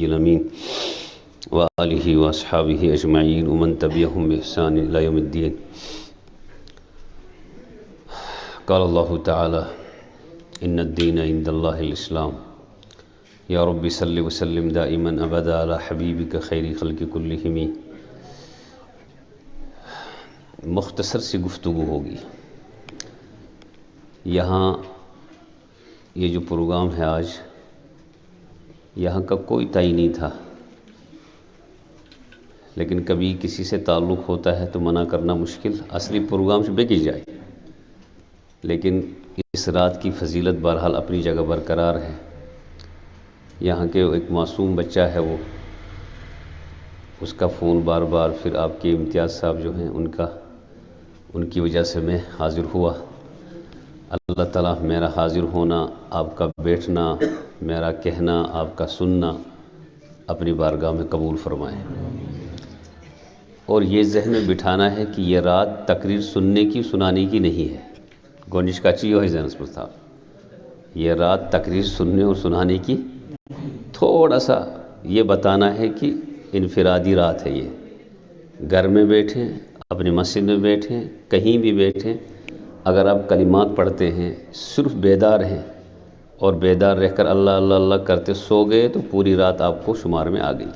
النبي الأمين وآله وأصحابه أجمعين ومن تبعهم بإحسان إلى يوم الدين. قال الله تعالى إن الدين عند الله الإسلام يا رب صل وسلم دائما أبدا على حبيبك خير خلق كلهم. مختصر سی گفتگو ہوگی. یہاں یہ جو پروگرام ہے آج، یہاں کا کوئی تعین نہیں تھا، لیکن کبھی کسی سے تعلق ہوتا ہے تو منع کرنا مشکل. اصلی پروگرام سے بے کی جائے، لیکن اس رات کی فضیلت بہرحال اپنی جگہ برقرار ہے. یہاں کے ایک معصوم بچہ ہے، وہ اس کا فون بار بار، پھر آپ کے امتیاز صاحب جو ہیں ان کی وجہ سے میں حاضر ہوا. اللہ تعالیٰ میرا حاضر ہونا، آپ کا بیٹھنا، میرا کہنا، آپ کا سننا اپنی بارگاہ میں قبول فرمائے. اور یہ ذہن میں بٹھانا ہے کہ یہ رات تقریر سننے کی، سنانے کی نہیں ہے. گونجش کا چیز ہے ذہن میں صاحب، یہ رات تقریر سننے اور سنانے کی، تھوڑا سا یہ بتانا ہے کہ انفرادی رات ہے. یہ گھر میں بیٹھیں، اپنی مسجد میں بیٹھیں، کہیں بھی بیٹھیں، اگر آپ کلمات پڑھتے ہیں، صرف بیدار ہیں اور بیدار رہ کر اللہ اللہ اللہ کرتے سو گئے تو پوری رات آپ کو شمار میں آ گئی.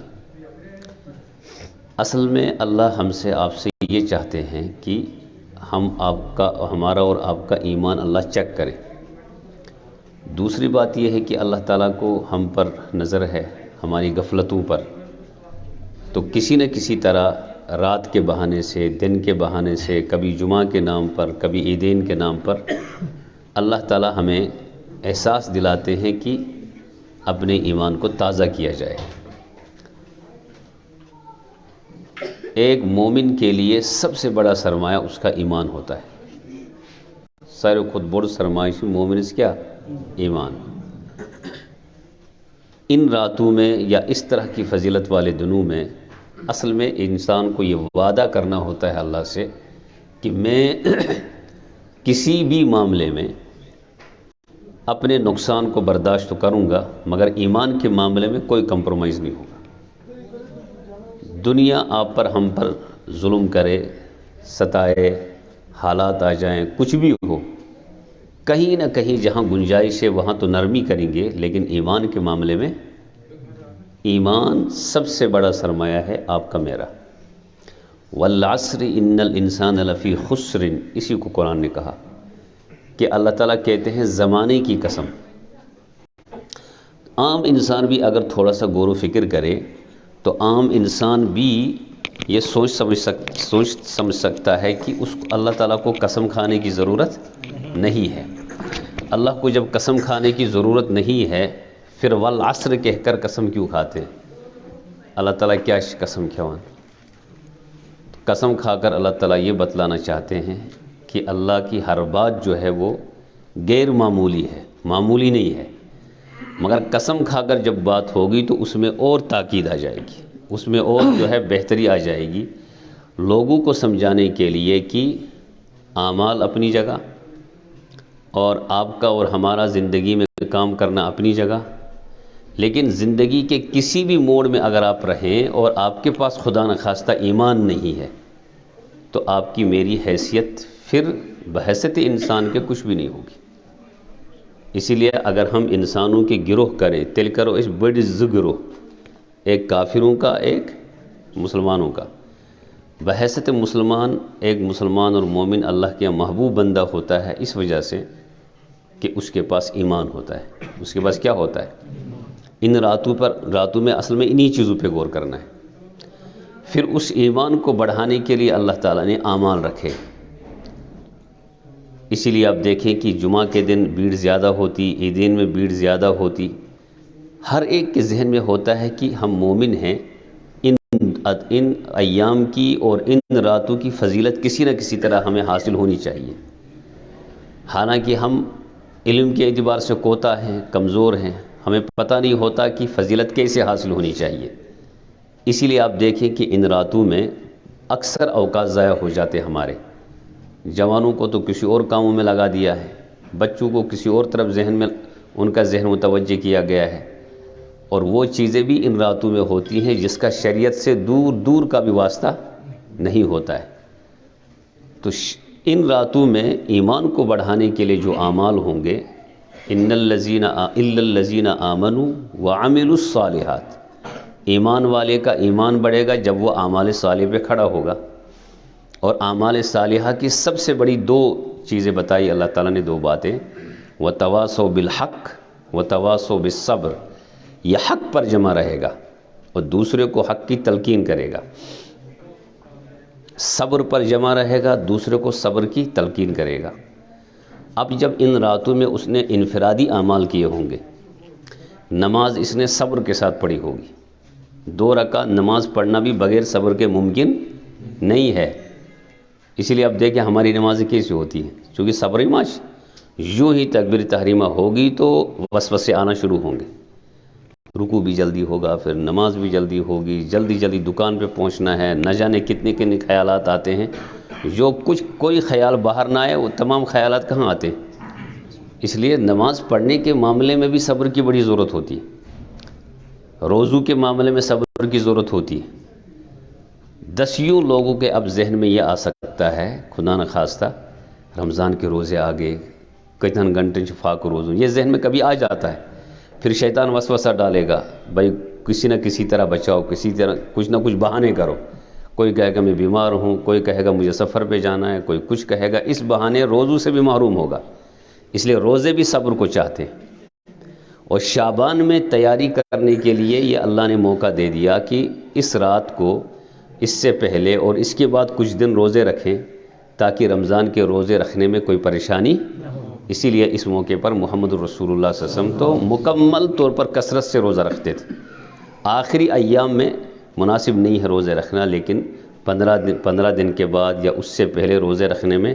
اصل میں اللہ ہم سے، آپ سے یہ چاہتے ہیں کہ ہمارا اور آپ کا ایمان اللہ چیک کرے. دوسری بات یہ ہے کہ اللہ تعالیٰ کو ہم پر نظر ہے، ہماری غفلتوں پر، تو کسی نہ کسی طرح رات کے بہانے سے، دن کے بہانے سے، کبھی جمعہ کے نام پر، کبھی عیدین کے نام پر اللہ تعالیٰ ہمیں احساس دلاتے ہیں کہ اپنے ایمان کو تازہ کیا جائے. ایک مومن کے لیے سب سے بڑا سرمایہ اس کا ایمان ہوتا ہے. سارے خود بڑ سرمایہ مومن اس کیا؟ ایمان. ان راتوں میں یا اس طرح کی فضیلت والے دنوں میں اصل میں انسان کو یہ وعدہ کرنا ہوتا ہے اللہ سے کہ میں کسی بھی معاملے میں اپنے نقصان کو برداشت تو کروں گا، مگر ایمان کے معاملے میں کوئی کمپرومائز نہیں ہوگا. دنیا آپ پر، ہم پر ظلم کرے، ستائے، حالات آ جائیں، کچھ بھی ہو، کہیں نہ کہیں جہاں گنجائش ہے وہاں تو نرمی کریں گے، لیکن ایمان کے معاملے میں ایمان سب سے بڑا سرمایہ ہے آپ کا، میرا. والعصر ان الانسان لفی خسر، اسی کو قرآن نے کہا کہ اللہ تعالیٰ کہتے ہیں زمانے کی قسم. عام انسان بھی اگر تھوڑا سا غور و فکر کرے تو عام انسان بھی یہ سوچ سمجھ سکتا ہے کہ اس کو اللہ تعالیٰ کو قسم کھانے کی ضرورت نہیں ہے. اللہ کو جب قسم کھانے کی ضرورت نہیں ہے، پھر والعصر کہہ کر قسم کیوں کھاتے ہیں؟ اللہ تعالیٰ کیا قسم کھوان؟ قسم کھا کر اللہ تعالیٰ یہ بتلانا چاہتے ہیں کہ اللہ کی ہر بات جو ہے وہ غیر معمولی ہے، معمولی نہیں ہے. مگر قسم کھا کر جب بات ہوگی تو اس میں اور تاکید آ جائے گی، اس میں اور جو ہے بہتری آ جائے گی، لوگوں کو سمجھانے کے لیے کہ اعمال اپنی جگہ اور آپ کا اور ہمارا زندگی میں کام کرنا اپنی جگہ، لیکن زندگی کے کسی بھی موڑ میں اگر آپ رہیں اور آپ کے پاس خدا نخواستہ ایمان نہیں ہے تو آپ کی میری حیثیت پھر بحیثیت انسان کے کچھ بھی نہیں ہوگی. اسی لیے اگر ہم انسانوں کے گروہ کریں، تل کرو اس بڑی گروہ، ایک کافروں کا، ایک مسلمانوں کا. بحیثیت مسلمان، ایک مسلمان اور مومن اللہ کے محبوب بندہ ہوتا ہے اس وجہ سے کہ اس کے پاس ایمان ہوتا ہے. اس کے پاس کیا ہوتا ہے؟ ان راتوں میں اصل میں انہی چیزوں پہ غور کرنا ہے. پھر اس ایمان کو بڑھانے کے لیے اللہ تعالیٰ نے اعمال رکھے. اسی لیے آپ دیکھیں کہ جمعہ کے دن بھیڑ زیادہ ہوتی، عیدین میں بھیڑ زیادہ ہوتی. ہر ایک کے ذہن میں ہوتا ہے کہ ہم مومن ہیں، ان ایام کی اور ان راتوں کی فضیلت کسی نہ کسی طرح ہمیں حاصل ہونی چاہیے. حالانکہ ہم علم کے اعتبار سے کوتا ہیں، کمزور ہیں، ہمیں پتہ نہیں ہوتا کہ فضیلت کیسے حاصل ہونی چاہیے. اسی لیے آپ دیکھیں کہ ان راتوں میں اکثر اوقات ضائع ہو جاتے. ہمارے جوانوں کو تو کسی اور کاموں میں لگا دیا ہے، بچوں کو کسی اور طرف ذہن میں ان کا ذہن متوجہ کیا گیا ہے. اور وہ چیزیں بھی ان راتوں میں ہوتی ہیں جس کا شریعت سے دور دور کا بھی واسطہ نہیں ہوتا ہے. تو ان راتوں میں ایمان کو بڑھانے کے لیے جو اعمال ہوں گے، ان الذین الا الذین آمنوا وعملوا الصالحات، ایمان والے کا ایمان بڑھے گا جب وہ اعمال صالح پہ کھڑا ہوگا. اور اعمال صالحہ کی سب سے بڑی دو چیزیں بتائی اللہ تعالیٰ نے، دو باتیں، وتواصوا بالحق وتواصوا بالصبر. یہ حق پر جمع رہے گا اور دوسرے کو حق کی تلقین کرے گا، صبر پر جمع رہے گا، دوسرے کو صبر کی تلقین کرے گا. اب جب ان راتوں میں اس نے انفرادی اعمال کیے ہوں گے، نماز اس نے صبر کے ساتھ پڑھی ہوگی. 2 رکعت نماز پڑھنا بھی بغیر صبر کے ممکن نہیں ہے. اسی لیے اب دیکھیں ہماری نمازیں کیسی ہوتی ہیں، چونکہ صبر ماش یوں ہی تکبیر تحریمہ ہوگی تو وسوسے آنا شروع ہوں گے. رکوع بھی جلدی ہوگا، پھر نماز بھی جلدی ہوگی، جلدی جلدی دکان پہ پہنچنا ہے، نہ جانے کتنے کتنے خیالات آتے ہیں. جو کچھ کوئی خیال باہر نہ آئے وہ تمام خیالات کہاں آتے ہیں. اس لیے نماز پڑھنے کے معاملے میں بھی صبر کی بڑی ضرورت ہوتی ہے، روزوں کے معاملے میں صبر کی ضرورت ہوتی ہے. 10 لوگوں کے اب ذہن میں یہ آ سکتا ہے، خدا نخواستہ رمضان کے روزے آگے کتنے گھنٹے شفا کو روزوں، یہ ذہن میں کبھی آ جاتا ہے. پھر شیطان وسوسہ ڈالے گا، بھائی کسی نہ کسی طرح بچاؤ، کسی طرح کچھ نہ کچھ بہانے کرو. کوئی کہے گا میں بیمار ہوں، کوئی کہے گا مجھے سفر پہ جانا ہے، کوئی کچھ کہے گا. اس بہانے روزوں سے بھی محروم ہوگا. اس لیے روزے بھی صبر کو چاہتے ہیں. اور شعبان میں تیاری کرنے کے لیے یہ اللہ نے موقع دے دیا کہ اس رات کو، اس سے پہلے اور اس کے بعد کچھ دن روزے رکھیں تاکہ رمضان کے روزے رکھنے میں کوئی پریشانی. اسی لیے اس موقع پر محمد رسول اللہ صلی اللہ علیہ وسلم تو مکمل طور پر کثرت سے روزہ رکھتے تھے. آخری ایام میں مناسب نہیں ہے روزے رکھنا، لیکن 15 دن کے بعد یا اس سے پہلے روزے رکھنے میں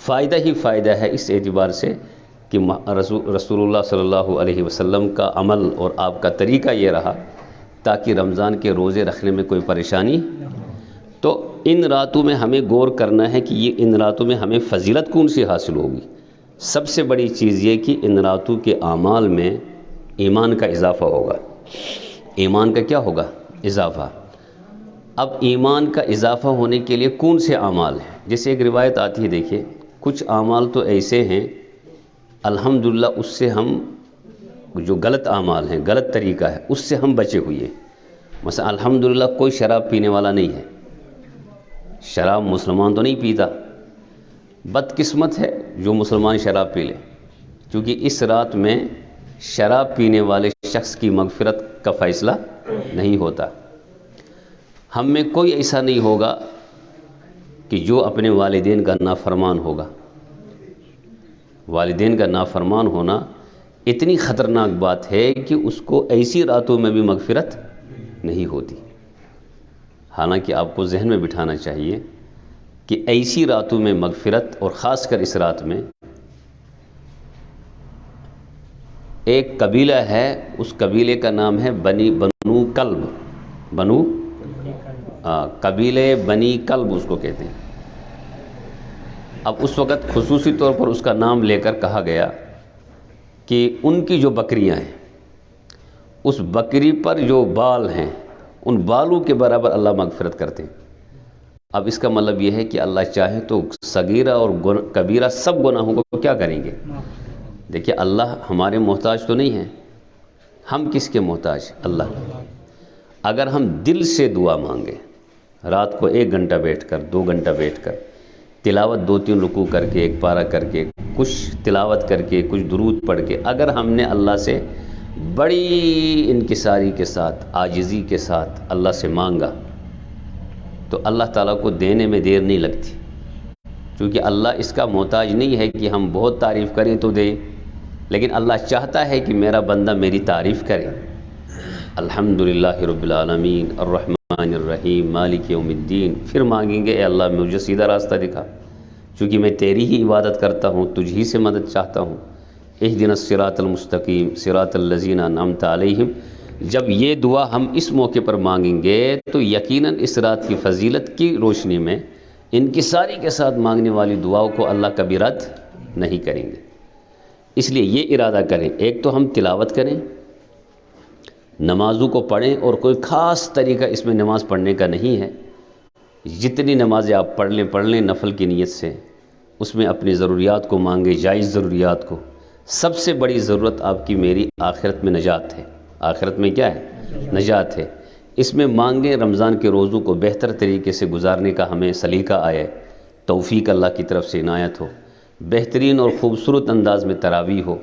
فائدہ ہی فائدہ ہے، اس اعتبار سے کہ رسول اللہ صلی اللہ علیہ وسلم کا عمل اور آپ کا طریقہ یہ رہا تاکہ رمضان کے روزے رکھنے میں کوئی پریشانی. تو ان راتوں میں ہمیں غور کرنا ہے کہ یہ ان راتوں میں ہمیں فضیلت کون سی حاصل ہوگی. سب سے بڑی چیز یہ کہ ان راتوں کے اعمال میں ایمان کا اضافہ ہوگا. ایمان کا کیا ہوگا؟ اضافہ. اب ایمان کا اضافہ ہونے کے لیے کون سے اعمال ہیں؟ جیسے ایک روایت آتی ہے، دیکھیے کچھ اعمال تو ایسے ہیں الحمدللہ اس سے ہم، جو غلط اعمال ہیں، غلط طریقہ ہے، اس سے ہم بچے ہوئے ہیں. مثلا الحمدللہ کوئی شراب پینے والا نہیں ہے، شراب مسلمان تو نہیں پیتا. بدقسمت ہے جو مسلمان شراب پی لے، کیونکہ اس رات میں شراب پینے والے شخص کی مغفرت کا فیصلہ نہیں ہوتا. ہم میں کوئی ایسا نہیں ہوگا کہ جو اپنے والدین کا نافرمان ہوگا. والدین کا نافرمان ہونا اتنی خطرناک بات ہے کہ اس کو ایسی راتوں میں بھی مغفرت نہیں ہوتی. حالانکہ آپ کو ذہن میں بٹھانا چاہیے کہ ایسی راتوں میں مغفرت، اور خاص کر اس رات میں ایک قبیلہ ہے، اس قبیلے کا نام ہے بنو کلب. قبیلے بنی کلب اس کو کہتے ہیں. اب اس وقت خصوصی طور پر اس کا نام لے کر کہا گیا کہ ان کی جو بکریاں ہیں، اس بکری پر جو بال ہیں ان بالوں کے برابر اللہ مغفرت کرتے ہیں. اب اس کا مطلب یہ ہے کہ اللہ چاہے تو صغیرہ اور کبیرہ سب گناہوں کو کیا کریں گے. دیکھیے اللہ ہمارے محتاج تو نہیں ہیں، ہم کس کے محتاج؟ اللہ. اگر ہم دل سے دعا مانگے، رات کو 1 گھنٹہ بیٹھ کر، 2 گھنٹہ بیٹھ کر تلاوت، 2-3 رکوع کر کے، 1 پارہ کر کے، کچھ تلاوت کر کے، کچھ درود پڑھ کے، اگر ہم نے اللہ سے بڑی انکساری کے ساتھ، عاجزی کے ساتھ اللہ سے مانگا تو اللہ تعالیٰ کو دینے میں دیر نہیں لگتی. کیونکہ اللہ اس کا محتاج نہیں ہے کہ ہم بہت تعریف کریں تو دیں، لیکن اللہ چاہتا ہے کہ میرا بندہ میری تعریف کرے. الحمدللہ رب العالمین الرحمن الرحیم مالک یوم الدین. پھر مانگیں گے اے اللہ مجھے سیدھا راستہ دکھا، چونکہ میں تیری ہی عبادت کرتا ہوں، تجھ ہی سے مدد چاہتا ہوں. اہدنا الصراط المستقیم صراط الذین انعمت علیہم. جب یہ دعا ہم اس موقع پر مانگیں گے تو یقیناً اس رات کی فضیلت کی روشنی میں انکساری کے ساتھ مانگنے والی دعاؤں کو اللہ کبھی رد نہیں کریں گے. اس لیے یہ ارادہ کریں، ایک تو ہم تلاوت کریں، نمازوں کو پڑھیں، اور کوئی خاص طریقہ اس میں نماز پڑھنے کا نہیں ہے، جتنی نمازیں آپ پڑھ لیں نفل کی نیت سے، اس میں اپنی ضروریات کو مانگے، جائز ضروریات کو۔ سب سے بڑی ضرورت آپ کی میری آخرت میں نجات ہے، آخرت میں کیا ہے؟ نجات ہے۔ اس میں مانگیں رمضان کے روزوں کو بہتر طریقے سے گزارنے کا ہمیں سلیقہ آئے، توفیق اللہ کی طرف سے عنایت ہو، بہترین اور خوبصورت انداز میں تراویح ہو،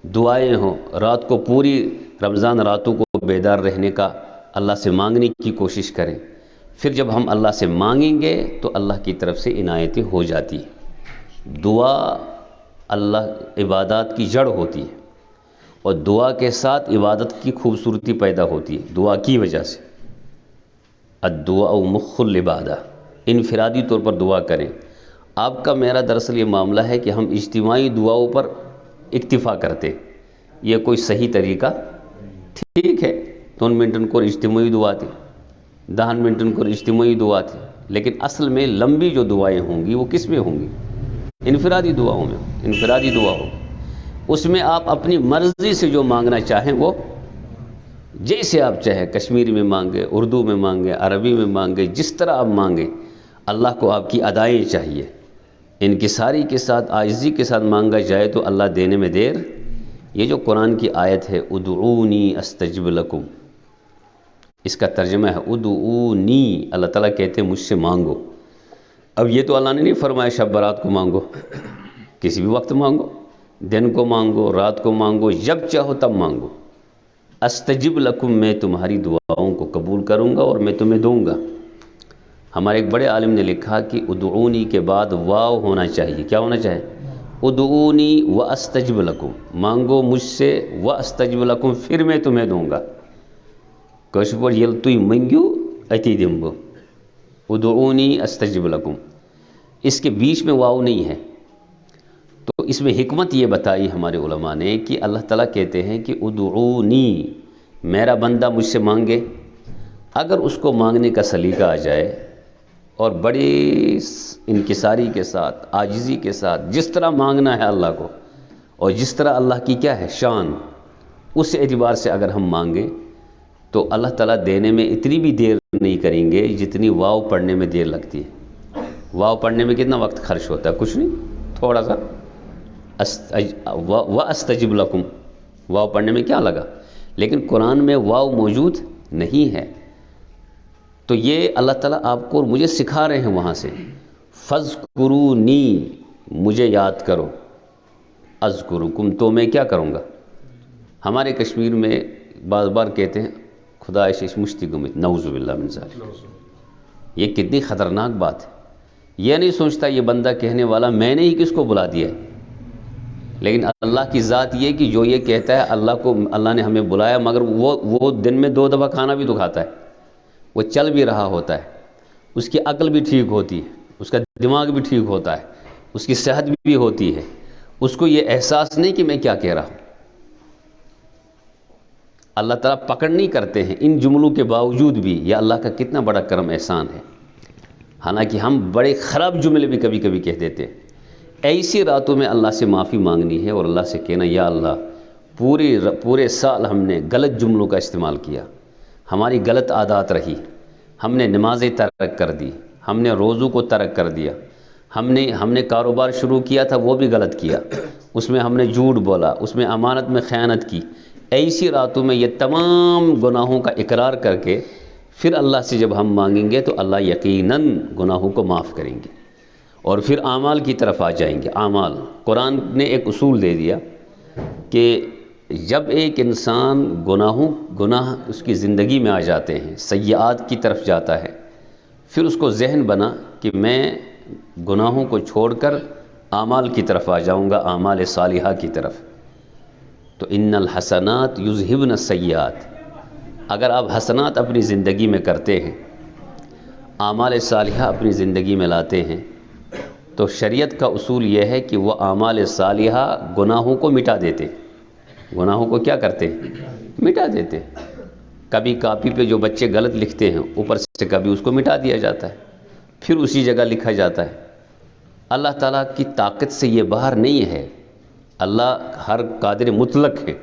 دعائیں ہوں، رات کو پوری رمضان راتوں کو بیدار رہنے کا اللہ سے مانگنے کی کوشش کریں۔ پھر جب ہم اللہ سے مانگیں گے تو اللہ کی طرف سے عنایتیں ہو جاتی ہیں۔ دعا اللہ عبادات کی جڑ ہوتی ہے، اور دعا کے ساتھ عبادت کی خوبصورتی پیدا ہوتی ہے دعا کی وجہ سے۔ الدعاء مخ العبادہ، انفرادی طور پر دعا کریں۔ آپ کا میرا دراصل یہ معاملہ ہے کہ ہم اجتماعی دعاؤں پر اکتفا کرتے، یہ کوئی صحیح طریقہ ٹھیک ہے، 2 منٹن کو اجتماعی دعا تھی، 10 منٹن کو اجتماعی دعا تھی، لیکن اصل میں لمبی جو دعائیں ہوں گی وہ کس میں ہوں گی؟ انفرادی دعاؤں میں، انفرادی دعا ہو، اس میں آپ اپنی مرضی سے جو مانگنا چاہیں وہ جیسے آپ چاہیں، کشمیری میں مانگے، اردو میں مانگے، عربی میں مانگے، جس طرح آپ مانگیں، اللہ کو آپ کی ادائیں چاہیے۔ انکساری کے ساتھ، عاجزی کے ساتھ مانگا جائے تو اللہ دینے میں دیر۔ یہ جو قرآن کی آیت ہے ادعونی استجب لکم، اس کا ترجمہ ہے ادعونی، اللہ تعالیٰ کہتے ہیں مجھ سے مانگو۔ اب یہ تو اللہ نے نہیں فرمایا شب برات کو مانگو، کسی بھی وقت مانگو، دن کو مانگو، رات کو مانگو، جب چاہو تب مانگو۔ استجب لکم، میں تمہاری دعاؤں کو قبول کروں گا اور میں تمہیں دوں گا۔ ہمارے ایک بڑے عالم نے لکھا کہ ادعونی کے بعد واو ہونا چاہیے، کیا ہونا چاہیے؟ ادعونی واستجب لکم، مانگو مجھ سے، واستجب لکم، پھر میں تمہیں دوں گا۔ کٲشِر پٲٹھۍ ییٚلہِ تُہۍ مٔنگِو أتی دِمہٕ بہٕ، ادعونی استجب لکم، اس کے بیچ میں واو نہیں ہے۔ تو اس میں حکمت یہ بتائی ہمارے علماء نے کہ اللہ تعالیٰ کہتے ہیں کہ ادعونی، میرا بندہ مجھ سے مانگے۔ اگر اس کو مانگنے کا سلیقہ آ جائے اور بڑی انکساری کے ساتھ، عاجزی کے ساتھ، جس طرح مانگنا ہے اللہ کو، اور جس طرح اللہ کی کیا ہے شان، اس اعتبار سے اگر ہم مانگیں تو اللہ تعالیٰ دینے میں اتنی بھی دیر نہیں کریں گے جتنی واو پڑھنے میں دیر لگتی ہے۔ واو پڑھنے میں کتنا وقت خرچ ہوتا ہے؟ کچھ نہیں، تھوڑا سا۔ واستجب لکم، واو پڑھنے میں کیا لگا؟ لیکن قرآن میں واو موجود نہیں ہے، تو یہ اللہ تعالیٰ آپ کو اور مجھے سکھا رہے ہیں وہاں سے، فَاذْكُرُونِی، مجھے یاد کرو، اذکرکم، تو میں کیا کروں گا۔ ہمارے کشمیر میں بار بار کہتے ہیں خدا شش مشتی گمت، نعوذ باللہ من ذالک۔ یہ کتنی خطرناک بات ہے۔ یہ نہیں سوچتا یہ بندہ کہنے والا میں نے ہی کس کو بلا دیا ہے، لیکن اللہ کی ذات یہ کہ جو یہ کہتا ہے اللہ کو، اللہ نے ہمیں بلایا، مگر وہ دن میں 2 دفعہ کھانا بھی تو کھاتا ہے، وہ چل بھی رہا ہوتا ہے، اس کی عقل بھی ٹھیک ہوتی ہے، اس کا دماغ بھی ٹھیک ہوتا ہے، اس کی صحت بھی ہوتی ہے، اس کو یہ احساس نہیں کہ میں کیا کہہ رہا ہوں۔ اللہ تعالیٰ پکڑ نہیں کرتے ہیں ان جملوں کے باوجود بھی، یہ اللہ کا کتنا بڑا کرم احسان ہے۔ حالانکہ ہم بڑے خراب جملے بھی کبھی کبھی کہہ دیتے ہیں۔ ایسی راتوں میں اللہ سے معافی مانگنی ہے اور اللہ سے کہنا یا اللہ پورے سال ہم نے غلط جملوں کا استعمال کیا، ہماری غلط عادات رہی، ہم نے نمازیں ترک کر دی، ہم نے روزوں کو ترک کر دیا، ہم نے کاروبار شروع کیا تھا وہ بھی غلط کیا، اس میں ہم نے جھوٹ بولا، اس میں امانت میں خیانت کی۔ ایسی راتوں میں یہ تمام گناہوں کا اقرار کر کے پھر اللہ سے جب ہم مانگیں گے تو اللہ یقیناً گناہوں کو معاف کریں گے، اور پھر اعمال کی طرف آ جائیں گے۔ اعمال، قرآن نے ایک اصول دے دیا کہ جب ایک انسان گناہ اس کی زندگی میں آ جاتے ہیں، سیئات کی طرف جاتا ہے، پھر اس کو ذہن بنا کہ میں گناہوں کو چھوڑ کر اعمال کی طرف آ جاؤں گا، اعمال صالحہ کی طرف، تو ان الحسنات یذہبن السیئات، اگر آپ حسنات اپنی زندگی میں کرتے ہیں، اعمال صالحہ اپنی زندگی میں لاتے ہیں، تو شریعت کا اصول یہ ہے کہ وہ اعمال صالحہ گناہوں کو مٹا دیتے، گناہوں کو کیا کرتے ہیں؟ مٹا دیتے۔ کبھی کاپی پہ جو بچے غلط لکھتے ہیں اوپر سے کبھی اس کو مٹا دیا جاتا ہے، پھر اسی جگہ لکھا جاتا ہے۔ اللہ تعالیٰ کی طاقت سے یہ باہر نہیں ہے، اللہ ہر قادر مطلق ہے،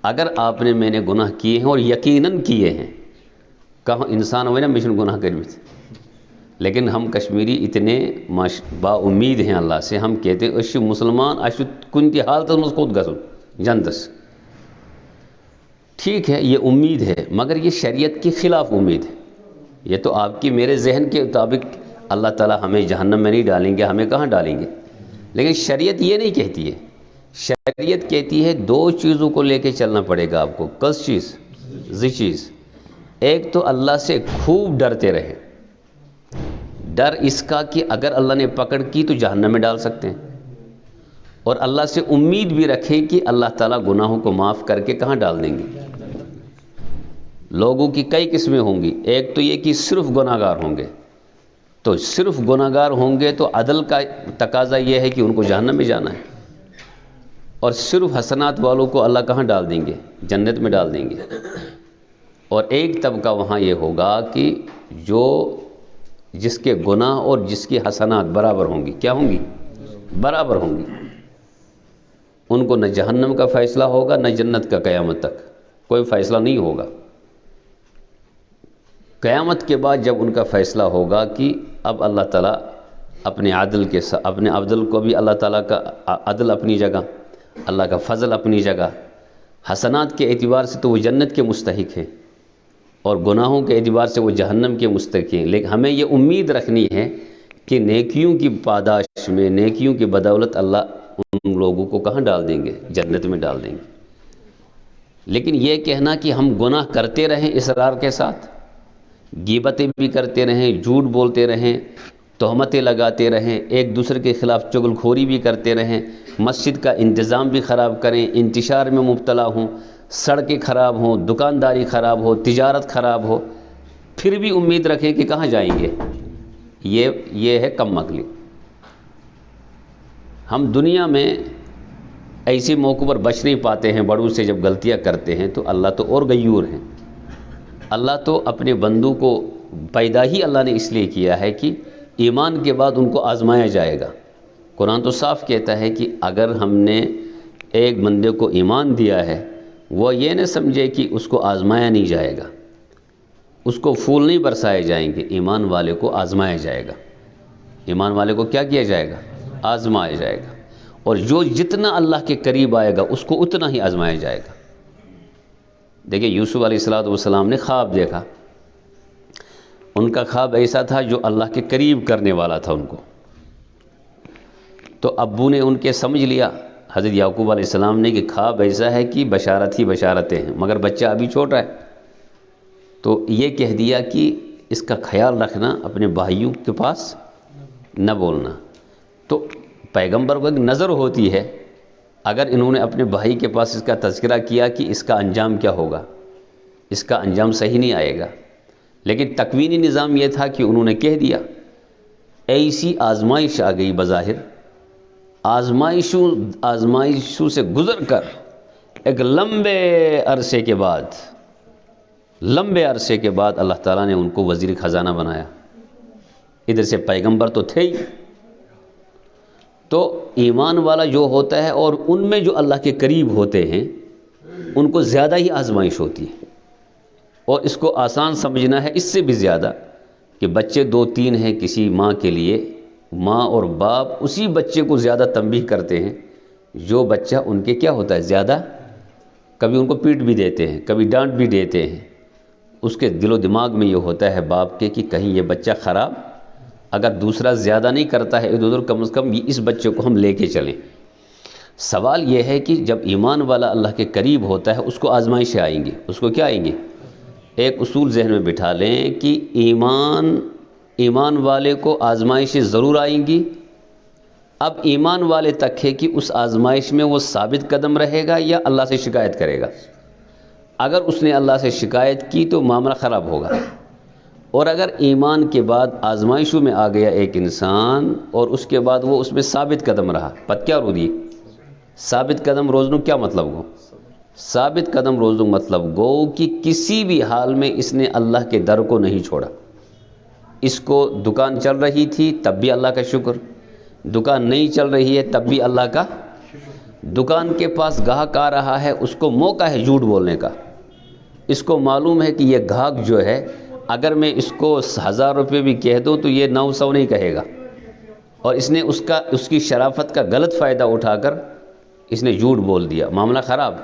اگر آپ نے میں نے گناہ کیے ہیں اور یقیناً کیے ہیں، کہاں انسان ہوئے نا مشن گناہ کرتے، لیکن ہم کشمیری اتنے با امید ہیں اللہ سے، ہم کہتے ہیں اشی مسلمان اشی کنتی حالت میں خود گسن جنتس. ٹھیک ہے، یہ امید ہے، مگر یہ شریعت کے خلاف امید ہے. یہ تو آپ کی میرے ذہن کے مطابق اللہ تعالیٰ ہمیں جہنم میں نہیں ڈالیں گے، ہمیں کہاں ڈالیں گے، لیکن شریعت یہ نہیں کہتی ہے. شریعت کہتی ہے دو چیزوں کو لے کے چلنا پڑے گا آپ کو. کس چیز؟ چیز. ایک تو اللہ سے خوب ڈرتے رہے، ڈر اس کا کہ اگر اللہ نے پکڑ کی تو جہنم میں ڈال سکتے ہیں، اور اللہ سے امید بھی رکھے کہ اللہ تعالیٰ گناہوں کو معاف کر کے کہاں ڈال دیں گے. لوگوں کی کئی قسمیں ہوں گی. ایک تو یہ کہ صرف گناہ گار ہوں گے، تو صرف گناہ گار ہوں گے تو عدل کا تقاضا یہ ہے کہ ان کو جہنم میں جانا ہے، اور صرف حسنات والوں کو اللہ کہاں ڈال دیں گے؟ جنت میں ڈال دیں گے. اور ایک طبقہ وہاں یہ ہوگا کہ جو جس کے گناہ اور جس کی حسنات برابر ہوں گی. کیا ہوں گی؟ برابر ہوں گی. ان کو نہ جہنم کا فیصلہ ہوگا نہ جنت کا. قیامت تک کوئی فیصلہ نہیں ہوگا. قیامت کے بعد جب ان کا فیصلہ ہوگا کہ اب اللہ تعالیٰ اپنے عدل کے ساتھ، اپنے عدل کو بھی اللہ تعالیٰ کا عدل اپنی جگہ، اللہ کا فضل اپنی جگہ، حسنات کے اعتبار سے تو وہ جنت کے مستحق ہیں اور گناہوں کے اعتبار سے وہ جہنم کے مستحق ہیں. لیکن ہمیں یہ امید رکھنی ہے کہ نیکیوں کی پاداش میں، نیکیوں کی بدولت اللہ ان لوگوں کو کہاں ڈال دیں گے؟ جنت میں ڈال دیں گے. لیکن یہ کہنا کہ ہم گناہ کرتے رہیں اصرار کے ساتھ، غیبتیں بھی کرتے رہیں، جھوٹ بولتے رہیں، تہمتیں لگاتے رہیں، ایک دوسرے کے خلاف چغل خوری بھی کرتے رہیں، مسجد کا انتظام بھی خراب کریں، انتشار میں مبتلا ہوں، سڑکیں خراب ہوں، دکانداری خراب ہو، تجارت خراب ہو، پھر بھی امید رکھیں کہ کہاں جائیں گے، یہ ہے کم عقلی. ہم دنیا میں ایسے موقع پر بچ نہیں پاتے ہیں. بڑوں سے جب غلطیاں کرتے ہیں تو اللہ تو اور غیور ہیں. اللہ تو اپنے بندوں کو پیدا ہی اللہ نے اس لیے کیا ہے کہ ایمان کے بعد ان کو آزمایا جائے گا. قرآن تو صاف کہتا ہے کہ اگر ہم نے ایک بندے کو ایمان دیا ہے، وہ یہ نہ سمجھے کہ اس کو آزمایا نہیں جائے گا، اس کو پھول نہیں برسائے جائیں گے. ایمان والے کو آزمایا جائے گا. ایمان والے کو کیا کیا جائے گا؟ آزمایا جائے گا. اور جو جتنا اللہ کے قریب آئے گا اس کو اتنا ہی آزمایا جائے گا. دیکھیں یوسف علیہ السلام نے خواب دیکھا. ان کا خواب ایسا تھا جو اللہ کے قریب کرنے والا تھا ان کو. تو ابو نے ان کے سمجھ لیا، حضرت یعقوب علیہ السلام نے، کہ خواب ایسا ہے کہ بشارت ہی بشارتیں ہیں، مگر بچہ ابھی چھوٹا ہے. تو یہ کہہ دیا کہ اس کا خیال رکھنا، اپنے بھائیوں کے پاس نہ بولنا. تو پیغمبر کو ایک نظر ہوتی ہے، اگر انہوں نے اپنے بھائی کے پاس اس کا تذکرہ کیا کہ اس کا انجام کیا ہوگا، اس کا انجام صحیح نہیں آئے گا. لیکن تکوینی نظام یہ تھا کہ انہوں نے کہہ دیا. ایسی آزمائش آ گئی بظاہر، آزمائشوں سے گزر کر ایک لمبے عرصے کے بعد اللہ تعالیٰ نے ان کو وزیر خزانہ بنایا. ادھر سے پیغمبر تو تھے ہی. تو ایمان والا جو ہوتا ہے اور ان میں جو اللہ کے قریب ہوتے ہیں ان کو زیادہ ہی آزمائش ہوتی ہے. اور اس کو آسان سمجھنا ہے اس سے بھی زیادہ کہ بچے 2-3 ہیں کسی ماں کے لیے، ماں اور باپ اسی بچے کو زیادہ تنبیہ کرتے ہیں جو بچہ ان کے کیا ہوتا ہے زیادہ، کبھی ان کو پیٹ بھی دیتے ہیں، کبھی ڈانٹ بھی دیتے ہیں. اس کے دل و دماغ میں یہ ہوتا ہے باپ کے کہ کہیں یہ بچہ خراب، اگر دوسرا زیادہ نہیں کرتا ہے ادھر ادھر، کم از کم اس بچے کو ہم لے کے چلیں. سوال یہ ہے کہ جب ایمان والا اللہ کے قریب ہوتا ہے اس کو آزمائشیں آئیں گی. اس کو کیا آئیں گی؟ ایک اصول ذہن میں بٹھا لیں کہ ایمان والے کو آزمائشیں ضرور آئیں گی. اب ایمان والے تک ہے کہ اس آزمائش میں وہ ثابت قدم رہے گا یا اللہ سے شکایت کرے گا. اگر اس نے اللہ سے شکایت کی تو معاملہ خراب ہوگا. اور اگر ایمان کے بعد آزمائشوں میں آ گیا ایک انسان اور اس کے بعد وہ اس میں ثابت قدم رہا، پت کیا رو دی؟ ثابت قدم روزنو کیا مطلب گو؟ ثابت قدم روزنو مطلب گو کہ کسی بھی حال میں اس نے اللہ کے در کو نہیں چھوڑا. اس کو دکان چل رہی تھی تب بھی اللہ کا شکر، دکان نہیں چل رہی ہے تب بھی اللہ کا، دکان کے پاس گاہک آ رہا ہے، اس کو موقع ہے جھوٹ بولنے کا. اس کو معلوم ہے کہ یہ گاہک جو ہے اگر میں اس کو 1000 روپے بھی کہہ دوں تو یہ 900 نہیں کہے گا، اور اس نے اس کی شرافت کا غلط فائدہ اٹھا کر اس نے جھوٹ بول دیا، معاملہ خراب.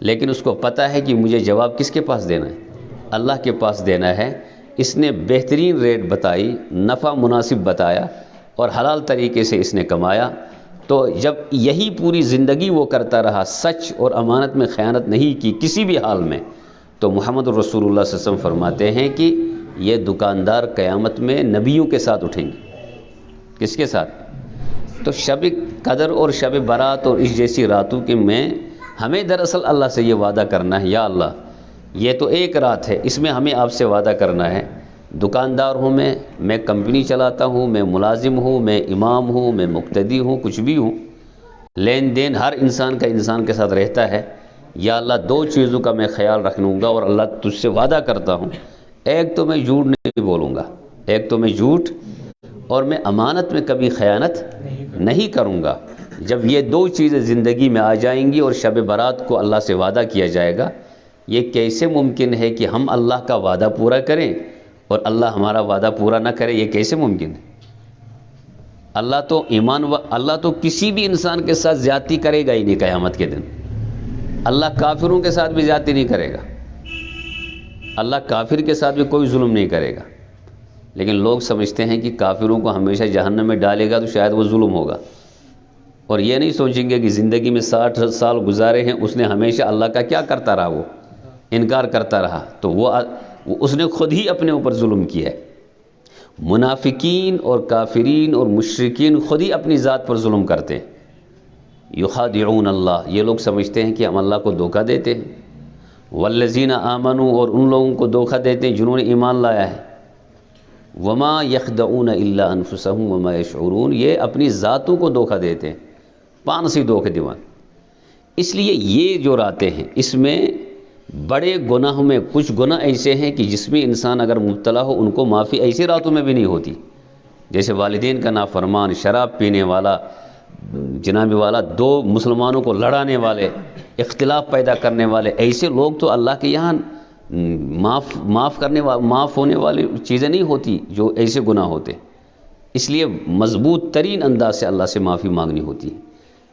لیکن اس کو پتہ ہے کہ مجھے جواب کس کے پاس دینا ہے؟ اللہ کے پاس دینا ہے. اس نے بہترین ریٹ بتائی، نفع مناسب بتایا اور حلال طریقے سے اس نے کمایا. تو جب یہی پوری زندگی وہ کرتا رہا، سچ اور امانت میں خیانت نہیں کی کسی بھی حال میں، تو محمد رسول اللہ صلی اللہ علیہ وسلم فرماتے ہیں کہ یہ دکاندار قیامت میں نبیوں کے ساتھ اٹھیں گے. کس کے ساتھ؟ تو شب قدر اور شب برات اور اس جیسی راتوں کے میں ہمیں دراصل اللہ سے یہ وعدہ کرنا ہے، یا اللہ یہ تو ایک رات ہے، اس میں ہمیں آپ سے وعدہ کرنا ہے. دکاندار ہوں میں کمپنی چلاتا ہوں، میں ملازم ہوں، میں امام ہوں، میں مقتدی ہوں، کچھ بھی ہوں، لین دین ہر انسان کا انسان کے ساتھ رہتا ہے. یا اللہ 2 چیزوں کا میں خیال رکھوں گا، اور اللہ تجھ سے وعدہ کرتا ہوں، ایک تو میں جھوٹ نہیں بولوں گا، ایک تو میں جھوٹ، اور میں امانت میں کبھی خیانت نہیں کروں گا. جب یہ 2 چیزیں زندگی میں آ جائیں گی اور شب برات کو اللہ سے وعدہ کیا جائے گا، یہ کیسے ممکن ہے کہ ہم اللہ کا وعدہ پورا کریں اور اللہ ہمارا وعدہ پورا نہ کرے؟ یہ کیسے ممکن ہے؟ اللہ تو کسی بھی انسان کے ساتھ زیادتی کرے گا ہی نہیں قیامت کے دن. اللہ کافروں کے ساتھ بھی زیادتی نہیں کرے گا، اللہ کافر کے ساتھ بھی کوئی ظلم نہیں کرے گا. لیکن لوگ سمجھتے ہیں کہ کافروں کو ہمیشہ جہنم میں ڈالے گا تو شاید وہ ظلم ہوگا، اور یہ نہیں سوچیں گے کہ زندگی میں 60 سال گزارے ہیں، اس نے ہمیشہ اللہ کا کیا کرتا رہا؟ وہ انکار کرتا رہا، تو وہ اس نے خود ہی اپنے اوپر ظلم کیا ہے. منافقین اور کافرین اور مشرکین خود ہی اپنی ذات پر ظلم کرتے ہیں. یخادعون اللہ، یہ لوگ سمجھتے ہیں کہ ہم اللہ کو دھوکہ دیتے ہیں. والذین آمنوا، اور ان لوگوں کو دھوکہ دیتے ہیں جنہوں نے ایمان لایا ہے. وما یخدعون الا انفسهم وما یشعرون، یہ اپنی ذاتوں کو دھوکہ دیتے ہیں، پانسی دھوکے دیوان. اس لیے یہ جو راتیں ہیں اس میں بڑے گناہوں میں کچھ گناہ ایسے ہیں کہ جس میں انسان اگر مبتلا ہو ان کو معافی ایسی راتوں میں بھی نہیں ہوتی. جیسے والدین کا نافرمان، شراب پینے والا، جناب والا، 2 مسلمانوں کو لڑانے والے، اختلاف پیدا کرنے والے، ایسے لوگ تو اللہ کے یہاں معاف ہونے والی چیزیں نہیں ہوتی جو ایسے گناہ ہوتے. اس لیے مضبوط ترین انداز سے اللہ سے معافی مانگنی ہوتی ہے.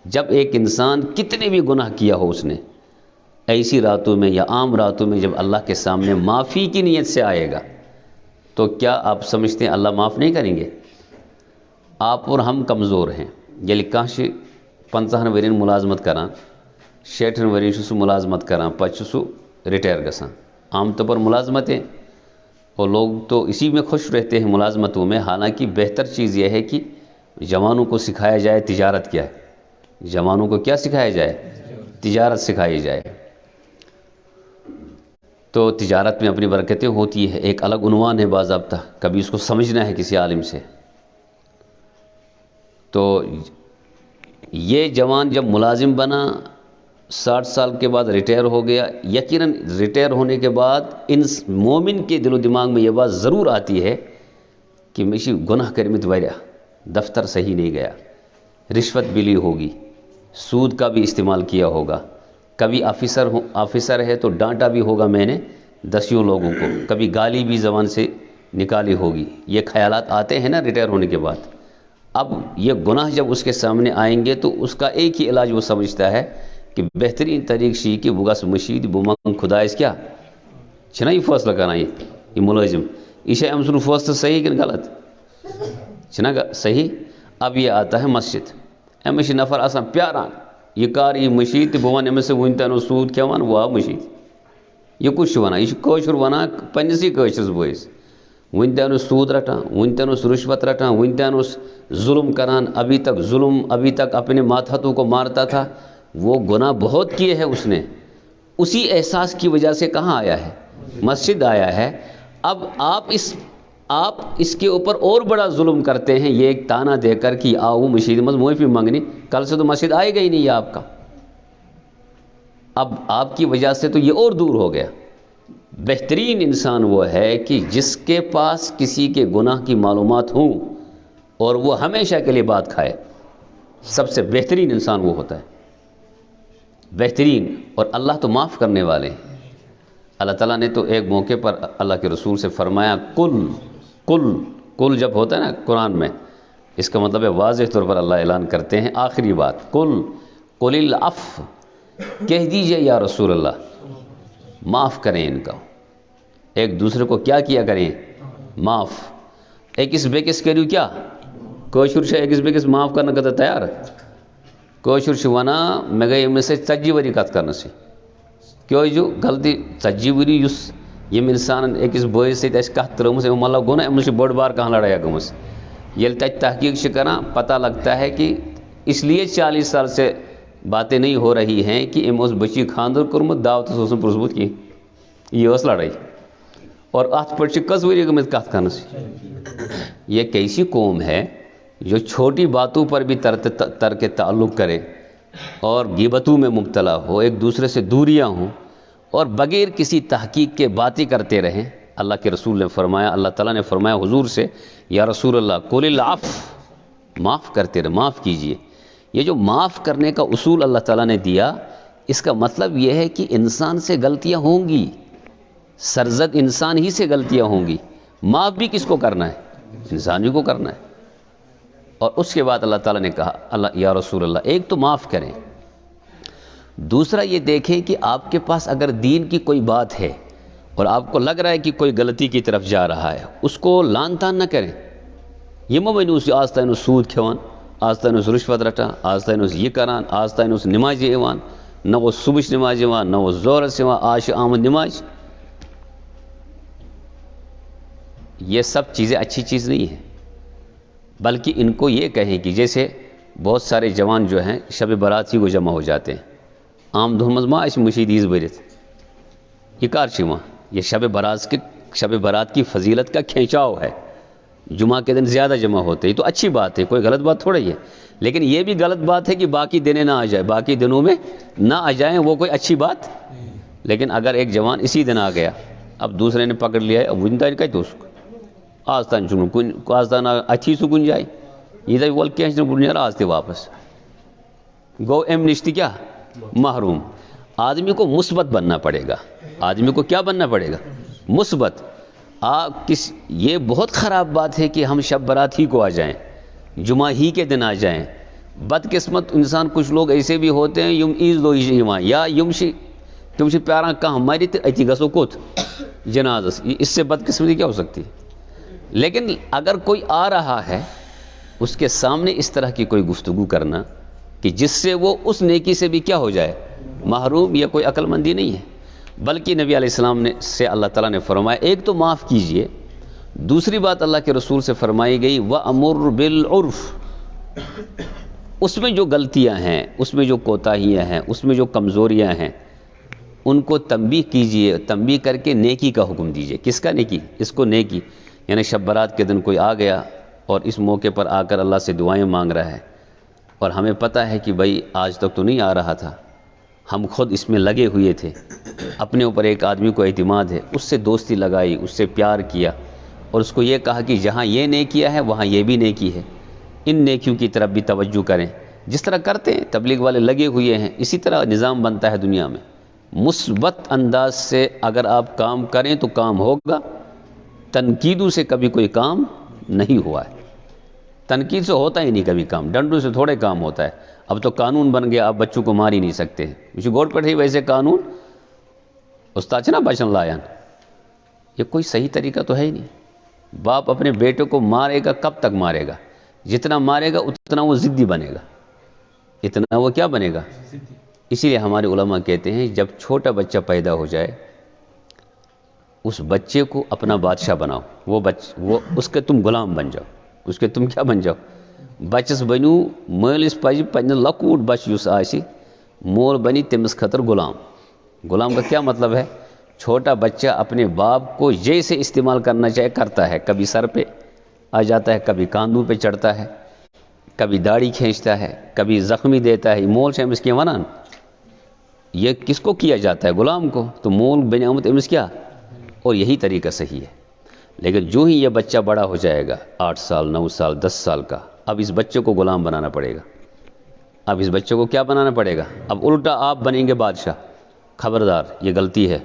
جب ایک انسان کتنے بھی گناہ کیا ہو، اس نے ایسی راتوں میں یا عام راتوں میں جب اللہ کے سامنے معافی کی نیت سے آئے گا تو کیا آپ سمجھتے ہیں اللہ معاف نہیں کریں گے؟ آپ اور ہم کمزور ہیں. یہ لکھا سے 50 ورین ملازمت کران، 60 ورین سو ملازمت کران، پچ سو ریٹائر گسان. عام طور پر ملازمتیں، اور لوگ تو اسی میں خوش رہتے ہیں ملازمتوں میں. حالانکہ بہتر چیز یہ ہے کہ جوانوں کو سکھایا جائے تجارت کیا ہے. جوانوں کو کیا سکھایا جائے؟ تجارت سکھائی جائے. تو تجارت میں اپنی برکتیں ہوتی ہے، ایک الگ عنوان ہے باضابطہ، کبھی اس کو سمجھنا ہے کسی عالم سے. تو یہ جوان جب ملازم بنا، 60 سال کے بعد ریٹائر ہو گیا، یقیناً ریٹائر ہونے کے بعد ان مومن کے دل و دماغ میں یہ بات ضرور آتی ہے کہ مشی گناہ کرمت وریا، دفتر صحیح نہیں گیا، رشوت بھی لی ہوگی، سود کا بھی استعمال کیا ہوگا، کبھی آفیسر ہے تو ڈانٹا بھی ہوگا میں نے 10 لوگوں کو، کبھی گالی بھی زبان سے نکالی ہوگی. یہ خیالات آتے ہیں نا ریٹائر ہونے کے بعد. اب یہ گناہ جب اس کے سامنے آئیں گے تو اس کا ایک ہی علاج وہ سمجھتا ہے کہ بہترین طریق شی کہ بگس مشید بمنگ خدا اس کیا چھنا یہ فیصلہ کرنا، یہ ملازم یہ ام سن فیصلہ صحیح کہ غلط چھنا صحیح. اب یہ آتا ہے مسجد، امس نفر آسان پیاران، یہ کار یہ مشید تو بہ ون امس ون تین سود کھیوان وہ آو مشید. یہ کس ونان؟ یہ کوشر ونان پنسے کوشرس بٲیس. ون تین سود رٹان، ون تین رشوت رٹان، ون تین ظلم کران، ابھی تک ظلم، ابھی تک اپنے ماتحتوں کو مارتا تھا. وہ گناہ بہت کیے ہیں اس نے، اسی احساس کی وجہ سے کہاں آیا ہے؟ مسجد آیا ہے. اب آپ اس کے اوپر اور بڑا ظلم کرتے ہیں، یہ ایک تانا دے کر کہ آؤ مشید میں معافی مانگنی، کل سے تو مسجد آئے گا ہی نہیں آپ کا. اب آپ کی وجہ سے تو یہ اور دور ہو گیا. بہترین انسان وہ ہے کہ جس کے پاس کسی کے گناہ کی معلومات ہوں اور وہ ہمیشہ کے لیے بات کھائے. سب سے بہترین انسان وہ ہوتا ہے. بہترین، اور اللہ تو معاف کرنے والے ہیں۔ اللہ تعالیٰ نے تو ایک موقع پر اللہ کے رسول سے فرمایا کل جب ہوتا ہے نا قرآن میں، اس کا مطلب ہے واضح طور پر اللہ اعلان کرتے ہیں آخری بات، قل العفو، کہہ دیجئے یا رسول اللہ معاف کریں ان کا، ایک دوسرے کو کیا کیا کریں، معاف۔ ایک اس بیکس کے لیے کیا کوشر سے ایک اس بیکس معاف کرنا کا تیار کوشر سے ونا میں گئی میں سے ژتجی وری کت کرنا سے کیوں جو غلطی ژتجی وری یس یم انسان ایک اس بوئے سے اس کت ترمس مطلب گونا امس بڑ بار کہاں لڑائی گمس یل تت تحقیق سے کرنا پتہ لگتا ہے کہ اس لیے 40 سال سے باتیں نہیں ہو رہی ہیں کہ ام اس بچی خاندر کورمت دعوت سوسن پرسبوت کی یہ اس لڑائی اور ات پہ کس وری گمت کت کرنا سے۔ یہ کیسی قوم ہے جو چھوٹی باتوں پر بھی ترک تعلق کرے اور غیبتوں میں مبتلا ہو، ایک دوسرے سے دوریاں ہوں اور بغیر کسی تحقیق کے باتیں کرتے رہیں۔ اللہ کے رسول نے فرمایا، اللہ تعالیٰ نے فرمایا حضور سے، یا رسول اللہ قل العفو، معاف کرتے رہے، معاف کیجئے۔ یہ جو معاف کرنے کا اصول اللہ تعالیٰ نے دیا، اس کا مطلب یہ ہے کہ انسان سے غلطیاں ہوں گی، سرزد انسان ہی سے غلطیاں ہوں گی، معاف بھی کس کو کرنا ہے؟ انسان ہی کو کرنا ہے۔ اور اس کے بعد اللہ تعالیٰ نے کہا اللہ یا رسول اللہ ایک تو معاف کریں، دوسرا یہ دیکھیں کہ آپ کے پاس اگر دین کی کوئی بات ہے اور آپ کو لگ رہا ہے کہ کوئی غلطی کی طرف جا رہا ہے، اس کو لان تان نہ کریں۔ یہ مینوس آج تین سود کھوان، آج تین رشوت رٹان، آج تین یہ کران، آج تین نماز ایوان، نہ وہ صبح نماز ایوان، نہ وہ زورس ایوان، آج آمد نماز۔ یہ سب چیزیں اچھی چیز نہیں ہیں، بلکہ ان کو یہ کہیں کہ جیسے بہت سارے جوان جو ہیں شب برات ہی کو جمع ہو جاتے ہیں، عام دھومز ماں اس مشیدیز برت یہ کارچیواں، یہ شب برات کی فضیلت کا کھینچاؤ ہے، جمعہ کے دن زیادہ جمع ہوتے ہیں، یہ تو اچھی بات ہے، کوئی غلط بات تھوڑا ہی ہے، لیکن یہ بھی غلط بات ہے کہ باقی دنیں نہ آ جائے، باقی دنوں میں نہ آ جائیں، وہ کوئی اچھی بات۔ لیکن اگر ایک جوان اسی دن آ گیا، اب دوسرے نے پکڑ لیا ہے، اب وہ انتظار کہتے اس کو آج تان کن آج تان اتھی سکن جائے یہ دے ول کینچ نہ آج تے واپس گو ام نشتی کیا محروم۔ آدمی کو مثبت بننا پڑے گا، آدمی کو کیا بننا پڑے گا؟ مثبت۔ یہ بہت خراب بات ہے کہ ہم شب برات ہی کو آ جائیں، جمعہ ہی کے دن آ جائیں۔ بدقسمت انسان کچھ لوگ ایسے بھی ہوتے ہیں یم عیز دو ایمان یا یم تم سے پیارا کہاں ہماری اتی گسو کوت جنازس، اس سے بدقسمتی کیا ہو سکتی؟ لیکن اگر کوئی آ رہا ہے اس کے سامنے اس طرح کی کوئی گفتگو کرنا کہ جس سے وہ اس نیکی سے بھی کیا ہو جائے محروم، یہ کوئی عقل مندی نہیں ہے۔ بلکہ نبی علیہ السلام نے سے اللہ تعالیٰ نے فرمایا ایک تو معاف کیجئے، دوسری بات اللہ کے رسول سے فرمائی گئی وَأَمُرْ بِالْعُرْفِ، اس میں جو غلطیاں ہیں، اس میں جو کوتاہیاں ہیں، اس میں جو کمزوریاں ہیں ان کو تنبیہ کیجئے، تنبیہ کر کے نیکی کا حکم دیجئے۔ کس کا نیکی؟ اس کو نیکی، یعنی شب برات کے دن کوئی آ گیا اور اس موقع پر آ کر اللہ سے دعائیں مانگ رہا ہے اور ہمیں پتہ ہے کہ بھائی آج تک تو نہیں آ رہا تھا، ہم خود اس میں لگے ہوئے تھے، اپنے اوپر ایک آدمی کو اعتماد ہے، اس سے دوستی لگائی، اس سے پیار کیا اور اس کو یہ کہا کہ جہاں یہ نیکیاں ہے وہاں یہ بھی نیکی ہے، ان نیکیوں کی طرف بھی توجہ کریں، جس طرح کرتے ہیں تبلیغ والے لگے ہوئے ہیں، اسی طرح نظام بنتا ہے دنیا میں۔ مثبت انداز سے اگر آپ کام کریں تو کام ہوگا، تنقیدوں سے کبھی کوئی کام نہیں ہوا ہے، تنقید سے ہوتا ہی نہیں کبھی کام، ڈنڈوں سے تھوڑے کام ہوتا ہے۔ اب تو قانون بن گیا، آپ بچوں کو مار ہی نہیں سکتے، مجھے گوٹ پٹھے ویسے قانون استاد نا بچن لائن، یہ کوئی صحیح طریقہ تو ہے ہی نہیں۔ باپ اپنے بیٹے کو مارے گا، کب تک مارے گا؟ جتنا مارے گا اتنا وہ ضدی بنے گا، اتنا وہ کیا بنے گا؟ اسی لیے ہمارے علماء کہتے ہیں جب چھوٹا بچہ پیدا ہو جائے اس بچے کو اپنا بادشاہ بناؤ، وہ اس کے تم غلام بن جاؤ، اس کے تم کیا بن جاؤ؟ بچس بنو مالس پہ پنہ لکوٹ بچ اس آسی مول بنی تمس خطر غلام۔ غلام کا کیا مطلب ہے؟ چھوٹا بچہ اپنے باپ کو جیسے استعمال کرنا چاہے کرتا ہے، کبھی سر پہ آ جاتا ہے، کبھی کاندھوں پہ چڑھتا ہے، کبھی داڑھی کھینچتا ہے، کبھی زخمی دیتا ہے، مول سے امس کے ونان یہ کس کو کیا جاتا ہے؟ غلام کو، تو مول بن آمد امس کیا؟ اور یہی طریقہ صحیح ہے۔ لیکن جو ہی یہ بچہ بڑا ہو جائے گا 8 سال 9 سال 10 سال کا، اب اس بچے کو غلام بنانا پڑے گا، اب اس بچے کو کیا بنانا پڑے گا؟ اب الٹا آپ بنیں گے بادشاہ. خبردار یہ غلطی ہے،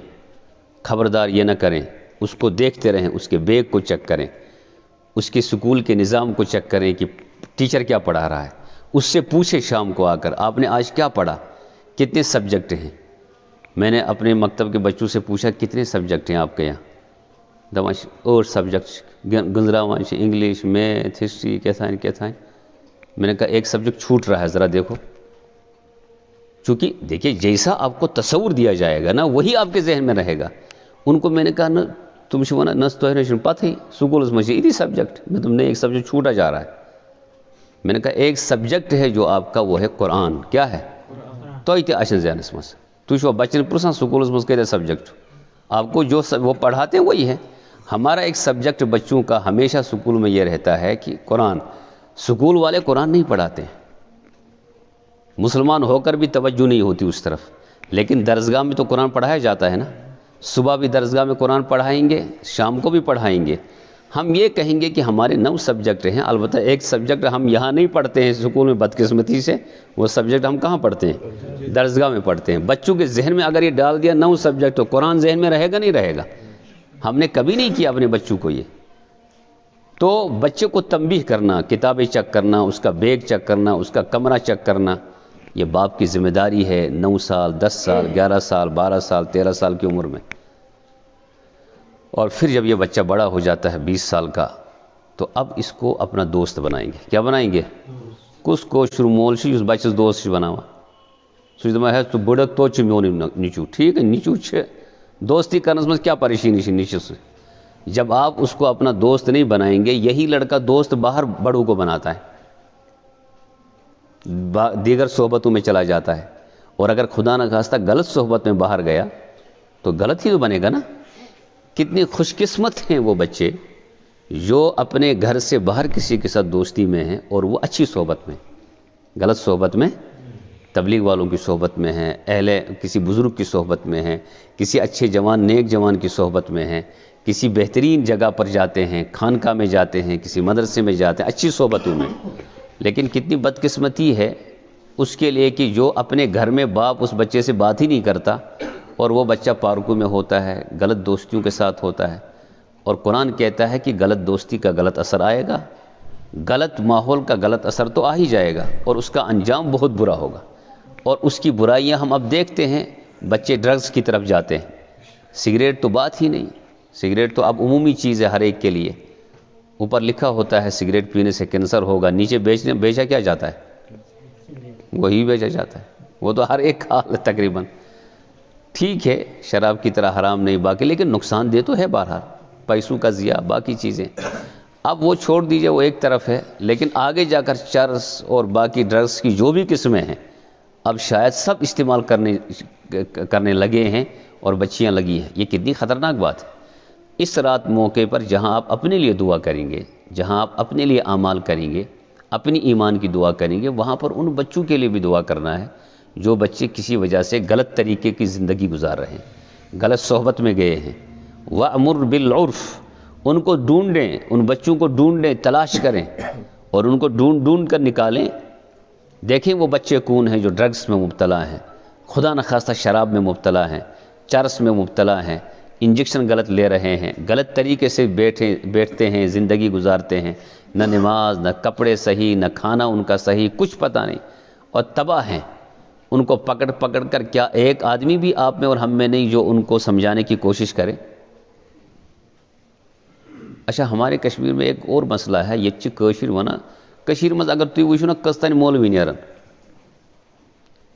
خبردار یہ نہ کریں. اس کو دیکھتے رہیں، اس کے بیگ کو چیک کریں، اس کے اسکول کے نظام کو چیک کریں کہ ٹیچر کیا پڑھا رہا ہے. اس سے پوچھے شام کو آ کر آپ نے آج کیا پڑھا، کتنے سبجیکٹ ہیں. میں نے اپنے مکتب کے بچوں سے پوچھا کتنے سبجیکٹ ہیں آپ کے یہاں. دماش اور سبجیکٹ گنزراوانش، انگلش، میتھ، ہسٹری، کیا تھا. میں نے کہا ایک سبجیکٹ چھوٹ رہا ہے، ذرا دیکھو. چونکہ دیکھیے جیسا آپ کو تصور دیا جائے گا نا وہی آپ کے ذہن میں رہے گا. ان کو میں نے کہا نا تم سے نا نس تو پتہ ہی سکول میں یہ سبجیکٹ میں تم نے ایک سبجیکٹ چھوٹا جا رہا ہے. میں نے کہا ایک سبجیکٹ ہے جو آپ کا وہ ہے قرآن. کیا ہے؟ تو اچھا ذہنس مس تو بچن پرسان سکولس مز کتنے سبجیکٹ آپ کو جو وہ پڑھاتے ہیں وہی ہے. ہمارا ایک سبجیکٹ بچوں کا ہمیشہ سکول میں یہ رہتا ہے کہ قرآن. سکول والے قرآن نہیں پڑھاتے، مسلمان ہو کر بھی توجہ نہیں ہوتی اس طرف. لیکن درسگاہ میں تو قرآن پڑھایا جاتا ہے نا. صبح بھی درسگاہ میں قرآن پڑھائیں گے، شام کو بھی پڑھائیں گے. ہم یہ کہیں گے کہ ہمارے 9 سبجیکٹ ہیں. البتہ ایک سبجیکٹ ہم یہاں نہیں پڑھتے ہیں سکول میں بدقسمتی سے. وہ سبجیکٹ ہم کہاں پڑھتے ہیں؟ درسگاہ میں پڑھتے ہیں. بچوں کے ذہن میں اگر یہ ڈال دیا 9 سبجیکٹ تو قرآن ذہن میں رہے گا نہیں رہے گا. ہم نے کبھی نہیں کیا اپنے بچوں کو یہ. تو بچے کو تنبیہ کرنا، کتابیں چیک کرنا، اس کا بیگ چیک کرنا، اس کا کمرہ چیک کرنا، یہ باپ کی ذمہ داری ہے. 9 سال، 10 سال، 11 سال، 12 سال، 13 سال کی عمر میں. اور پھر جب یہ بچہ بڑا ہو جاتا ہے 20 سال کا تو اب اس کو اپنا دوست بنائیں گے. کیا بنائیں گے؟ کس کو شروع مول سے اس بچے دوست بناوا سوچ دما ہے تو بڑک تو میون نیچو. ٹھیک ہے نیچو دوستی کرنے میں کیا پریشانی سے نیچے سے. جب آپ اس کو اپنا دوست نہیں بنائیں گے، یہی لڑکا دوست باہر بڑوں کو بناتا ہے، دیگر صحبتوں میں چلا جاتا ہے. اور اگر خدا نہ خواستہ غلط صحبت میں باہر گیا تو غلط ہی تو بنے گا نا. کتنی خوش قسمت ہیں وہ بچے جو اپنے گھر سے باہر کسی کے ساتھ دوستی میں ہیں اور وہ اچھی صحبت میں، غلط صحبت میں، تبلیغ والوں کی صحبت میں ہیں، اہل کسی بزرگ کی صحبت میں ہیں، کسی اچھے جوان نیک جوان کی صحبت میں ہیں، کسی بہترین جگہ پر جاتے ہیں، خانقاہ میں جاتے ہیں، کسی مدرسے میں جاتے ہیں، اچھی صحبتوں میں. لیکن کتنی بدقسمتی ہے اس کے لیے کہ جو اپنے گھر میں باپ اس بچے سے بات ہی نہیں کرتا اور وہ بچہ پارکوں میں ہوتا ہے، غلط دوستیوں کے ساتھ ہوتا ہے. اور قرآن کہتا ہے کہ غلط دوستی کا غلط اثر آئے گا، غلط ماحول کا غلط اثر تو آ ہی جائے گا اور اس کا انجام بہت برا ہوگا. اور اس کی برائیاں ہم اب دیکھتے ہیں، بچے ڈرگز کی طرف جاتے ہیں. سگریٹ تو بات ہی نہیں، سگریٹ تو اب عمومی چیز ہے ہر ایک کے لیے. اوپر لکھا ہوتا ہے سگریٹ پینے سے کینسر ہوگا، نیچے بیچا کیا جاتا ہے؟ وہی بیچا جاتا ہے. وہ تو ہر ایک حال تقریباً. ٹھیک ہے شراب کی طرح حرام نہیں باقی، لیکن نقصان دہ تو ہے بہرحال، پیسوں کا ضیاع، باقی چیزیں. اب وہ چھوڑ دیجئے، وہ ایک طرف ہے. لیکن آگے جا کر چرس اور باقی ڈرگز کی جو بھی قسمیں ہیں اب شاید سب استعمال کرنے لگے ہیں اور بچیاں لگی ہیں. یہ کتنی خطرناک بات ہے. اس رات موقع پر جہاں آپ اپنے لیے دعا کریں گے، جہاں آپ اپنے لیے اعمال کریں گے، اپنی ایمان کی دعا کریں گے، وہاں پر ان بچوں کے لیے بھی دعا کرنا ہے جو بچے کسی وجہ سے غلط طریقے کی زندگی گزار رہے ہیں، غلط صحبت میں گئے ہیں. وَأْمُرْ بِالْعُرْفِ، ان کو ڈھونڈیں، ان بچوں کو ڈھونڈیں، تلاش کریں اور ان کو ڈھونڈ کر نکالیں. دیکھیں وہ بچے کون ہیں جو ڈرگز میں مبتلا ہیں، خدا نخواستہ شراب میں مبتلا ہیں، چرس میں مبتلا ہیں، انجیکشن غلط لے رہے ہیں، غلط طریقے سے بیٹھتے ہیں، زندگی گزارتے ہیں، نہ نماز، نہ کپڑے صحیح، نہ کھانا ان کا صحیح، کچھ پتہ نہیں اور تباہ ہیں. ان کو پکڑ کر کیا ایک آدمی بھی آپ میں اور ہم میں نہیں جو ان کو سمجھانے کی کوشش کرے؟ اچھا ہمارے کشمیر میں ایک اور مسئلہ ہے، یہ کشیر ونا کشیر مز اگر تھی وچھو نا کستان مولوی نیرن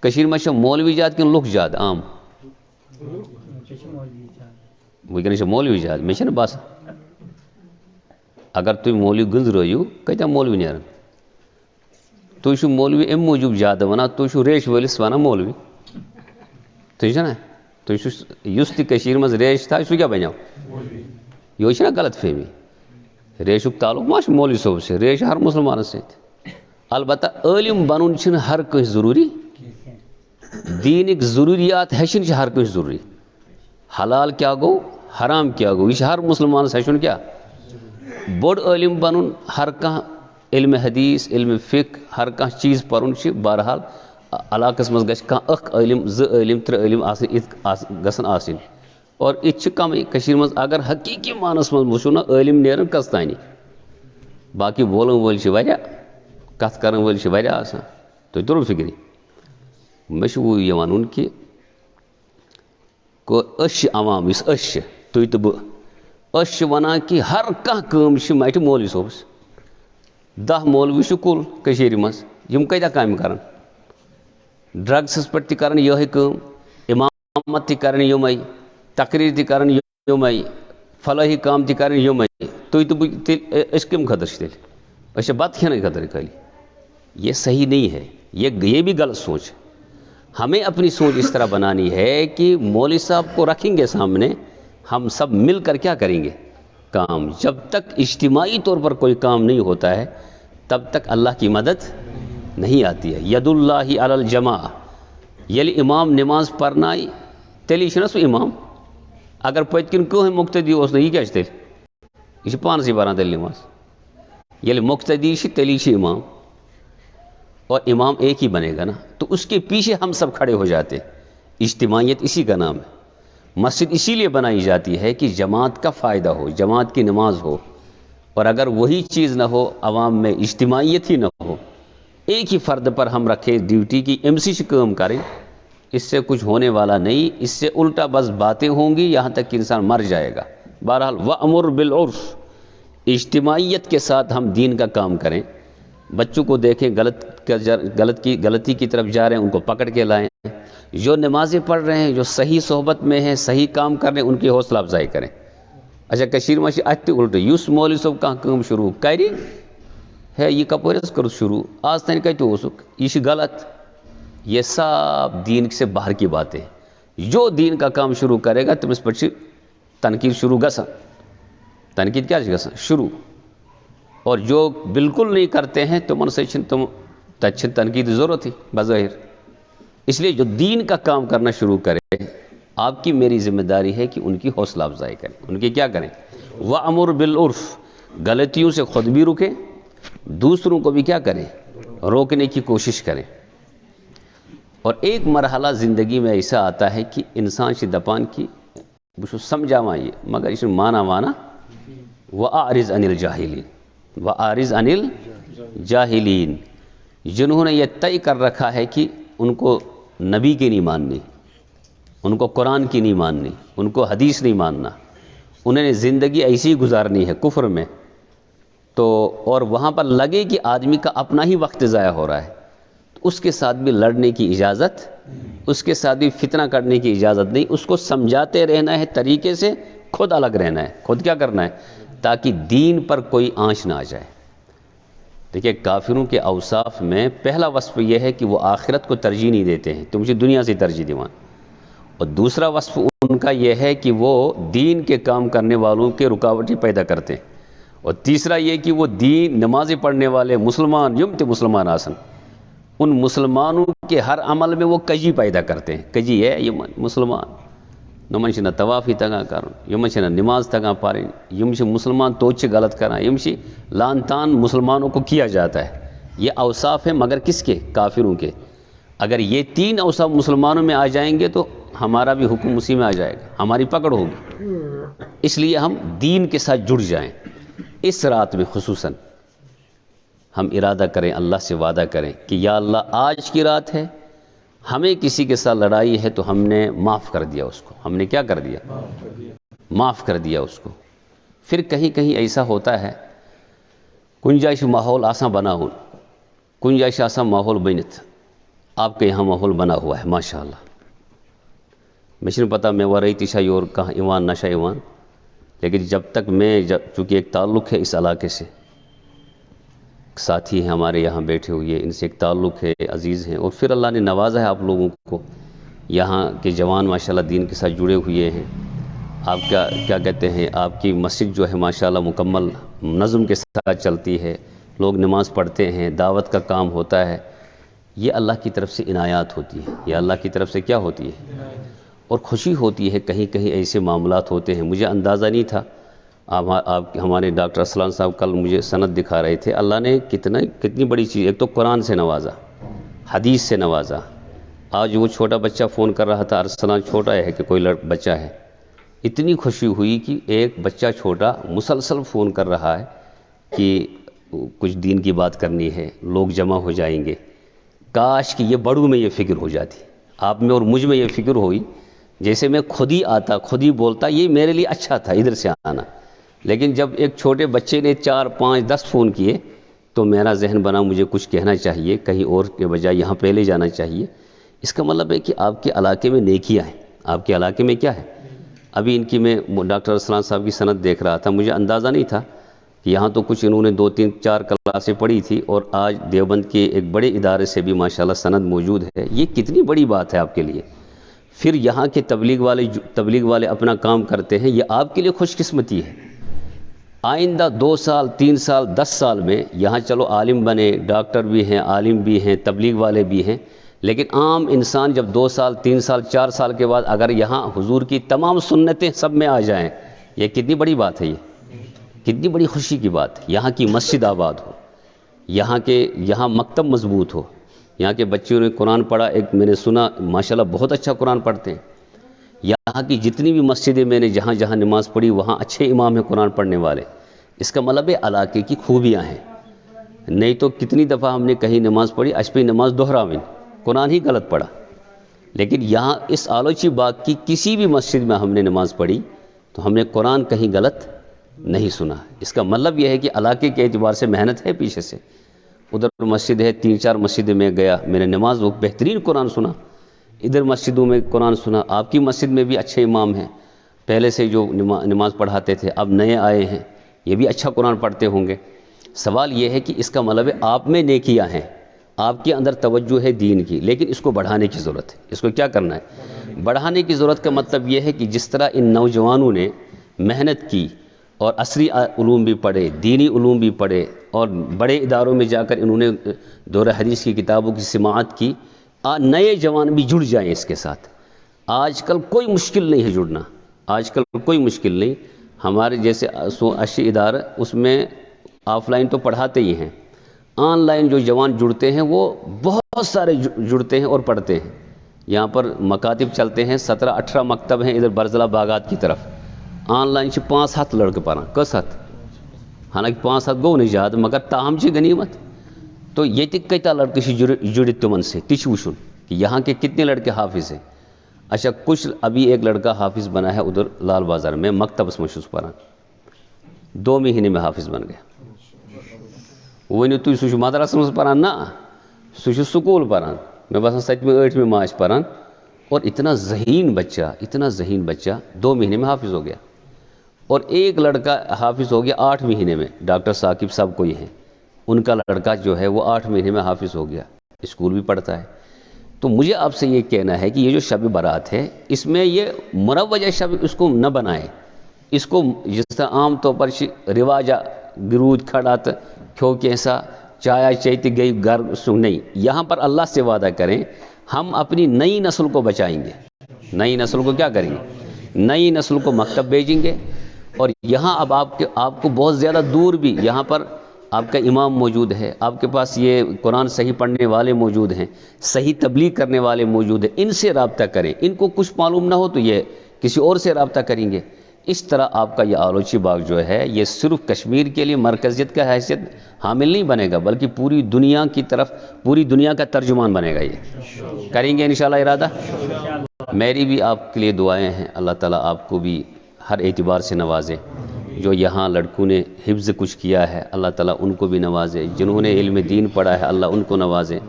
کشیر مز مولوی جات کن لوک جات عام ونکس مولوی جات مے چھنہ باسان اگر تھی مولوی گنزرٲیِو کتیا مولوی نیرن تُہۍ چھِو مولوی امہِ موٗجوٗب زیادٕ وَنان تُہۍ چھِو ریش وٲلِس وَنان مولوی تُہۍ چھِو نا تُہۍ چھِو یُس تہِ کٔشیٖرِ منٛز ریش تھایہِ سُہ کیٛاہ بَنیو یہِ چھِنا غلط فہمی ریشُک تعلق ما چھُ مولوی صٲب سۭتۍ ریش ہر مُسلمانَس سۭتۍ البتہ عٲلِم بَنُن چھِنہٕ ہر کٲنٛسہِ ضروٗری دیٖنٕکۍ ضروٗریات ہیٚچھِنۍ چھِ ہر کٲنٛسہِ ضروٗری حلال کیٛاہ گوٚو حرام کیٛاہ گوٚو یہِ چھِ ہر مُسلمانَس ہیٚچھُن کیٛاہ بوٚڑ عٲلِم بَنُن ہر کانٛہہ علم حدیث علم فقہ ہر کانٛہہ چیٖز پَرُن چھِ بہرحال علاقس مز گژھِ کانٛہہ اکھ عٲلِم 2 عٲلِم 3 عٲلِم گژھن آسٕنۍ اور یہِ چھِ کمٕے کٔشیٖرِ منٛز اگر حقیٖقی مانس منٛز وٕچھو نا عٲلِم نیرن کٔژ تانی باقٕے بولن وٲلۍ چھِ واریاہ کتھ کرن وٲلۍ چھِ واریاہ آسان تۄہہِ توٚرُو فِکرِ مےٚ چھُ یہِ وَنُن کہِ أسۍ چھِ عوام یُس أسۍ چھِ تُہۍ تہٕ بہٕ أسۍ چھِ وَنان کہِ ہر کانٛہہ کٲم چھِ مَٹہِ مولوی صٲبس 10 مولوی چھِ کُل کٔشیٖرِ منٛز یِم کۭتیاہ کامہِ کران ڈرٛگسَس پٮ۪ٹھ تہِ کران یِہوٚے کٲم اِمامت تہِ کران یِمَے تقریٖر تہِ کران یِمَے فلٲحی کام تہِ کران یِمَے تُہۍ تہٕ بہٕ تیٚلہِ أسۍ کَمہِ خٲطرٕ چھِ تیٚلہِ أسۍ چھِ بتہٕ کھٮ۪نہٕ خٲطرٕ خٲلی یہ صحیح نہیں ہے یہ بھی غلط سوچ ہے ہمیں اپنی سوچ اس طرح بنانی ہے کہ مولوی صاحب کو رکھیں گے سامنے ہم سب مل کر کیا کریں گے کام جب تک اجتماعی طور پر کوئی کام نہیں ہوتا ہے تب تک اللہ کی مدد نہیں آتی ہے ید اللہ علی الجماع ییٚلہِ امام نماز پرنایہِ تیٚلی چھُنہ سُہ امام اگر پٔتۍ کِنۍ کٕہٕنۍ مُقتدی اوس نہٕ یہِ کیٛاہ چھِ تیٚلہِ یہِ چھِ پانسٕے پران تیٚلہِ نماز ییٚلہِ مُقتدی چھِ تیٚلی چھِ امام اور امام ایک ہی بنے گا نا تو اس کے پیچھے ہم سب کھڑے ہو جاتے اجتماعیت اسی کا نام ہے مسجد اسی لیے بنائی جاتی ہے کہ جماعت کا فائدہ ہو جماعت کی نماز ہو اور اگر وہی چیز نہ ہو عوام میں اجتماعیت ہی نہ ہو ایک ہی فرد پر ہم رکھیں ڈیوٹی کی ایم سی کام کریں اس سے کچھ ہونے والا نہیں اس سے الٹا بس باتیں ہوں گی یہاں تک کہ انسان مر جائے گا بہرحال وَأْمُرْ بِالْعُرْفِ اجتماعیت کے ساتھ ہم دین کا کام کریں بچوں کو دیکھیں غلطی کی طرف جا رہے ہیں ان کو پکڑ کے لائیں جو نمازیں پڑھ رہے ہیں جو صحیح صحبت میں ہیں صحیح کام کر رہے ہیں ان کی حوصلہ افزائی کریں اچھا کشیر میں اتہ الٹے یس مولوی صاحب کانٛہہ کٲم شروع کرِ ہے یہ کپٲرۍ حظ کٔرٕتھ شروع آز تانۍ کتہِ اوسُکھ یہ چھِ غلط یہ سب دین سے باہر کی باتیں جو دین کا کام شروع کرے گا تٔمِس پٮ۪ٹھ چھِ تنقید شروع گژھان تنقید کیٛاہ چھِ گژھان شروع اور جو بالکل نہیں کرتے ہیں تمن سے تتہِ چھِنہٕ تنقید ضرورت ہی بظاہر اس لیے جو دین کا کام کرنا شروع کرے آپ کی میری ذمہ داری ہے کہ ان کی حوصلہ افزائی کریں ان کی کیا کریں وَأْمُرْ بِالْعُرْفِ غلطیوں سے خود بھی رکیں دوسروں کو بھی کیا کریں روکنے کی کوشش کریں اور ایک مرحلہ زندگی میں ایسا آتا ہے کہ انسان سے دپان کی بہٕ سمجھاوان یہ مگر یہ مانا وانا وَأَعْرِضْ عَنِ الْجَاهِلِينَ وَأَعْرِضْ عَنِ الْجَاهِلِينَ جنہوں نے یہ طے کر رکھا ہے کہ ان کو نبی کی نہیں ماننی ان کو قرآن کی نہیں ماننی ان کو حدیث نہیں ماننا انہوں نے زندگی ایسی ہی گزارنی ہے کفر میں تو اور وہاں پر لگے کہ آدمی کا اپنا ہی وقت ضائع ہو رہا ہے تو اس کے ساتھ بھی لڑنے کی اجازت اس کے ساتھ بھی فتنہ کرنے کی اجازت نہیں اس کو سمجھاتے رہنا ہے طریقے سے خود الگ رہنا ہے خود کیا کرنا ہے تاکہ دین پر کوئی آنچ نہ آ جائے دیکھیے کافروں کے اوصاف میں پہلا وصف یہ ہے کہ وہ آخرت کو ترجیح نہیں دیتے ہیں تو مجھے دنیا سے ترجیح دیوان اور دوسرا وصف ان کا یہ ہے کہ وہ دین کے کام کرنے والوں کے رکاوٹیں پیدا کرتے ہیں اور تیسرا یہ کہ وہ دین نمازیں پڑھنے والے مسلمان یم تے مسلمان آسن ان مسلمانوں کے ہر عمل میں وہ کجی پیدا کرتے ہیں کجی ہے یہ مسلمان نمن چھِ نہ طوافی تگان کرن یمن چھِ نہ نماز تگان پرن یم چھِ مسلمان توتہِ چھِ غلط کران یم چھِ لان تان مسلمانوں کو کیا جاتا ہے یہ اوصاف ہیں مگر کس کے کافروں کے اگر یہ 3 اوصاف مسلمانوں میں آ جائیں گے تو ہمارا بھی حکم اسی میں آ جائے گا ہماری پکڑ ہوگی اس لیے ہم دین کے ساتھ جڑ جائیں اس رات میں خصوصاً ہم ارادہ کریں اللہ سے وعدہ کریں کہ یا اللہ آج کی رات ہے ہمیں کسی کے ساتھ لڑائی ہے تو ہم نے معاف کر دیا اس کو ہم نے کیا کر دیا معاف کر دیا اس کو پھر کہیں کہیں ایسا ہوتا ہے گنجائش ماحول آسان بنا ہو گنجائش آسان ماحول بنت آپ کے یہاں ماحول بنا ہوا ہے ماشاء اللہ مجھے پتہ میں ورئی تشا یور کہاں ایوان نشا ایوان لیکن جب تک میں چونکہ ایک تعلق ہے اس علاقے سے ساتھی ہیں ہمارے یہاں بیٹھے ہوئے ان سے ایک تعلق ہے عزیز ہیں اور پھر اللہ نے نوازا ہے آپ لوگوں کو یہاں کے جوان ماشاءاللہ دین کے ساتھ جڑے ہوئے ہیں آپ کا کیا کہتے ہیں آپ کی مسجد جو ہے ماشاءاللہ مکمل نظم کے ساتھ چلتی ہے لوگ نماز پڑھتے ہیں دعوت کا کام ہوتا ہے یہ اللہ کی طرف سے عنایات ہوتی ہے یہ اللہ کی طرف سے کیا ہوتی ہے اور خوشی ہوتی ہے کہیں کہیں ایسے معاملات ہوتے ہیں مجھے اندازہ نہیں تھا آپ ہمارے ڈاکٹر اسلان صاحب کل مجھے سند دکھا رہے تھے اللہ نے کتنی بڑی چیز ایک تو قرآن سے نوازا حدیث سے نوازا. آج وہ چھوٹا بچہ فون کر رہا تھا، ارسلان چھوٹا ہے کہ کوئی بچہ ہے، اتنی خوشی ہوئی کہ ایک بچہ چھوٹا مسلسل فون کر رہا ہے کہ کچھ دین کی بات کرنی ہے، لوگ جمع ہو جائیں گے. کاش کہ یہ بڑوں میں یہ فکر ہو جاتی، آپ میں اور مجھ میں یہ فکر ہوئی، جیسے میں خود ہی آتا خود ہی بولتا، یہ میرے لیے اچھا تھا ادھر سے آنا. لیکن جب ایک چھوٹے بچے نے 4 5 10 فون کیے تو میرا ذہن بنا مجھے کچھ کہنا چاہیے، کہیں اور کے بجائے یہاں پہلے جانا چاہیے. اس کا مطلب ہے کہ آپ کے علاقے میں نیکیاں ہیں. آپ کے علاقے میں کیا ہے؟ ابھی ان کی میں ڈاکٹر ارسلان صاحب کی سند دیکھ رہا تھا، مجھے اندازہ نہیں تھا کہ یہاں تو کچھ انہوں نے 2 3 4 کلاسیں پڑھی تھی، اور آج دیوبند کے ایک بڑے ادارے سے بھی ماشاءاللہ سند موجود ہے. یہ کتنی بڑی بات ہے آپ کے لیے. پھر یہاں کے تبلیغ والے اپنا کام کرتے ہیں، یہ آپ کے لیے خوش قسمتی ہے. آئندہ 2 سال 3 سال 10 سال میں یہاں چلو عالم بنے، ڈاکٹر بھی ہیں، عالم بھی ہیں، تبلیغ والے بھی ہیں، لیکن عام انسان جب 2 سال 3 سال 4 سال کے بعد اگر یہاں حضور کی تمام سنتیں سب میں آ جائیں، یہ کتنی بڑی بات ہے. یہ کتنی بڑی خوشی کی بات ہے. یہاں کی مسجد آباد ہو، یہاں مکتب مضبوط ہو، یہاں کے بچوں نے قرآن پڑھا. ایک میں نے سنا ماشاءاللہ بہت اچھا قرآن پڑھتے ہیں. یہاں کی جتنی بھی مسجدیں میں نے جہاں جہاں نماز پڑھی وہاں اچھے امام ہیں قرآن پڑھنے والے. اس کا مطلب ہے علاقے کی خوبیاں ہیں. نہیں تو کتنی دفعہ ہم نے کہیں نماز پڑھی اشپی نماز دہراویں، قرآن ہی غلط پڑھا. لیکن یہاں اس آلوچی باغ کی کسی بھی مسجد میں ہم نے نماز پڑھی تو ہم نے قرآن کہیں غلط نہیں سنا. اس کا مطلب یہ ہے کہ علاقے کے اعتبار سے محنت ہے پیچھے سے. ادھر مسجد ہے 3 4 مسجدیں میں گیا، میں نے نماز وہ بہترین قرآن سنا. ادھر مسجدوں میں قرآن سنا. آپ کی مسجد میں بھی اچھے امام ہیں، پہلے سے جو نماز پڑھاتے تھے اب نئے آئے ہیں، یہ بھی اچھا قرآن پڑھتے ہوں گے. سوال یہ ہے کہ اس کا مطلب ہے آپ میں نیکیاں ہیں، آپ کے اندر توجہ ہے دین کی، لیکن اس کو بڑھانے کی ضرورت ہے. اس کو کیا کرنا ہے؟ بڑھانے کی ضرورت کا مطلب یہ ہے کہ جس طرح ان نوجوانوں نے محنت کی اور عصری علوم بھی پڑھے، دینی علوم بھی پڑھے، اور بڑے اداروں میں جا کر انہوں نے دورہ حدیث کی کتابوں کی سماعت کی، نئے جوان بھی جڑ جائیں اس کے ساتھ. آج کل کوئی مشکل نہیں ہے جڑنا، آج کل کوئی مشکل نہیں. ہمارے جیسے 80 ادارے اس میں آف لائن تو پڑھاتے ہی ہیں، آن لائن جو جوان جڑتے ہیں وہ بہت سارے جڑتے ہیں اور پڑھتے ہیں. یہاں پر مکاتب چلتے ہیں، 17 18 مکتب ہیں ادھر برزلہ باغات کی طرف. آن لائن 5 7 لڑکے پڑھا کس ہتھ، حالانکہ 5 7 گو نہیں زیادہ مگر تاہم چھ غنیمت. تو یہ کتنا لڑکے جڑت تمن سے تش وشن کہ یہاں کے کتنے لڑکے حافظ ہیں. اچھا کچھ ابھی ایک لڑکا حافظ بنا ہے ادھر لال بازار میں مکتبس مشہور پران، 2 مہینے میں حافظ بن گیا. ونیو تھی سہ مدرسہ مز پران نا سہ سکول پران، میں باسان 7ویں 8ویں ماچ پران. اور اتنا ذہین بچہ 2 مہینے میں حافظ ہو گیا. اور ایک لڑکا حافظ ہو گیا 8 مہینے میں، ڈاکٹر ثاقب صاحب کوئی ہیں، ان کا لڑکا جو ہے وہ 8 مہینے میں حافظ ہو گیا، اسکول بھی پڑھتا ہے. تو مجھے آپ سے یہ کہنا ہے کہ یہ جو شب برات ہے اس میں یہ مروجہ شب اس کو نہ بنائے. اس کو جس طرح عام طور پر رواجہ گرود کھڑات کھو کیسا چایا چیتی گئی گھر سو نہیں. یہاں پر اللہ سے وعدہ کریں ہم اپنی نئی نسل کو بچائیں گے. نئی نسل کو کیا کریں گے؟ نئی نسل کو مکتب بھیجیں گے. اور یہاں اب آپ کو بہت زیادہ دور بھی یہاں پر آپ کا امام موجود ہے، آپ کے پاس یہ قرآن صحیح پڑھنے والے موجود ہیں، صحیح تبلیغ کرنے والے موجود ہیں. ان سے رابطہ کریں. ان کو کچھ معلوم نہ ہو تو یہ کسی اور سے رابطہ کریں گے. اس طرح آپ کا یہ آلوچی باغ جو ہے یہ صرف کشمیر کے لیے مرکزیت کا حیثیت حامل نہیں بنے گا، بلکہ پوری دنیا کی طرف پوری دنیا کا ترجمان بنے گا. یہ کریں گے انشاءاللہ ارادہ. میری بھی آپ کے لیے دعائیں ہیں، اللہ تعالیٰ آپ کو بھی ہر اعتبار سے نوازے. جو یہاں لڑکوں نے حفظ کچھ کیا ہے اللہ تعالیٰ ان کو بھی نوازے، جنہوں نے علم دین پڑھا ہے اللہ ان کو نوازے.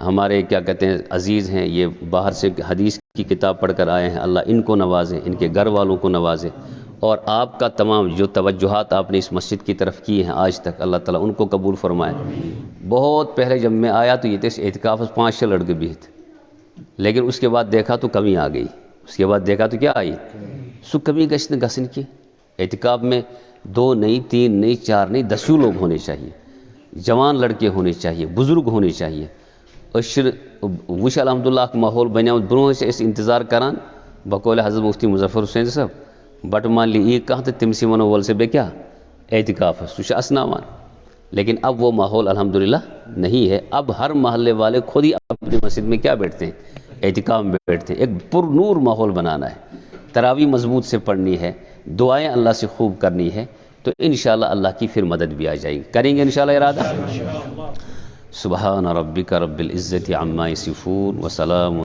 ہمارے کیا کہتے ہیں عزیز ہیں یہ باہر سے حدیث کی کتاب پڑھ کر آئے ہیں، اللہ ان کو نوازے، ان کے گھر والوں کو نوازے. اور آپ کا تمام جو توجہات آپ نے اس مسجد کی طرف کی ہیں آج تک اللہ تعالیٰ ان کو قبول فرمائے. بہت پہلے جب میں آیا تو یہ تھے اعتکاف 5 6 لڑکے بھی تھے، لیکن اس کے بعد دیکھا تو کمی آ گئی. اس کے بعد دیکھا تو کیا آئی سو کمی گسن کی. اعتکاف میں 2 نہیں 3 نہیں 4 نہیں 10 لوگ ہونے چاہیے، جوان لڑکے ہونے چاہیے، بزرگ ہونے چاہیے. وش الحمدللہ ماحول بنیا برو سے اس انتظار کران بقول حضرت مفتی مظفر حسین صاحب بٹ مان لی یہ کہاں تو تم سی ونو ول سے بے کیا اعتکاف سہ اسناوان. لیکن اب وہ ماحول الحمدللہ نہیں ہے. اب ہر محلے والے خود ہی اپنی مسجد میں کیا بیٹھتے ہیں؟ اعتکاف میں بیٹھتے ہیں. ایک پر نور ماحول بنانا ہے، تراویح مضبوط سے پڑھنی ہے، دعائیں اللہ سے خوب کرنی ہے، تو انشاءاللہ اللہ کی پھر مدد بھی آ جائے گی. کریں گے انشاءاللہ ارادہ. سبحان ربک رب العزت عما یصفون وسلام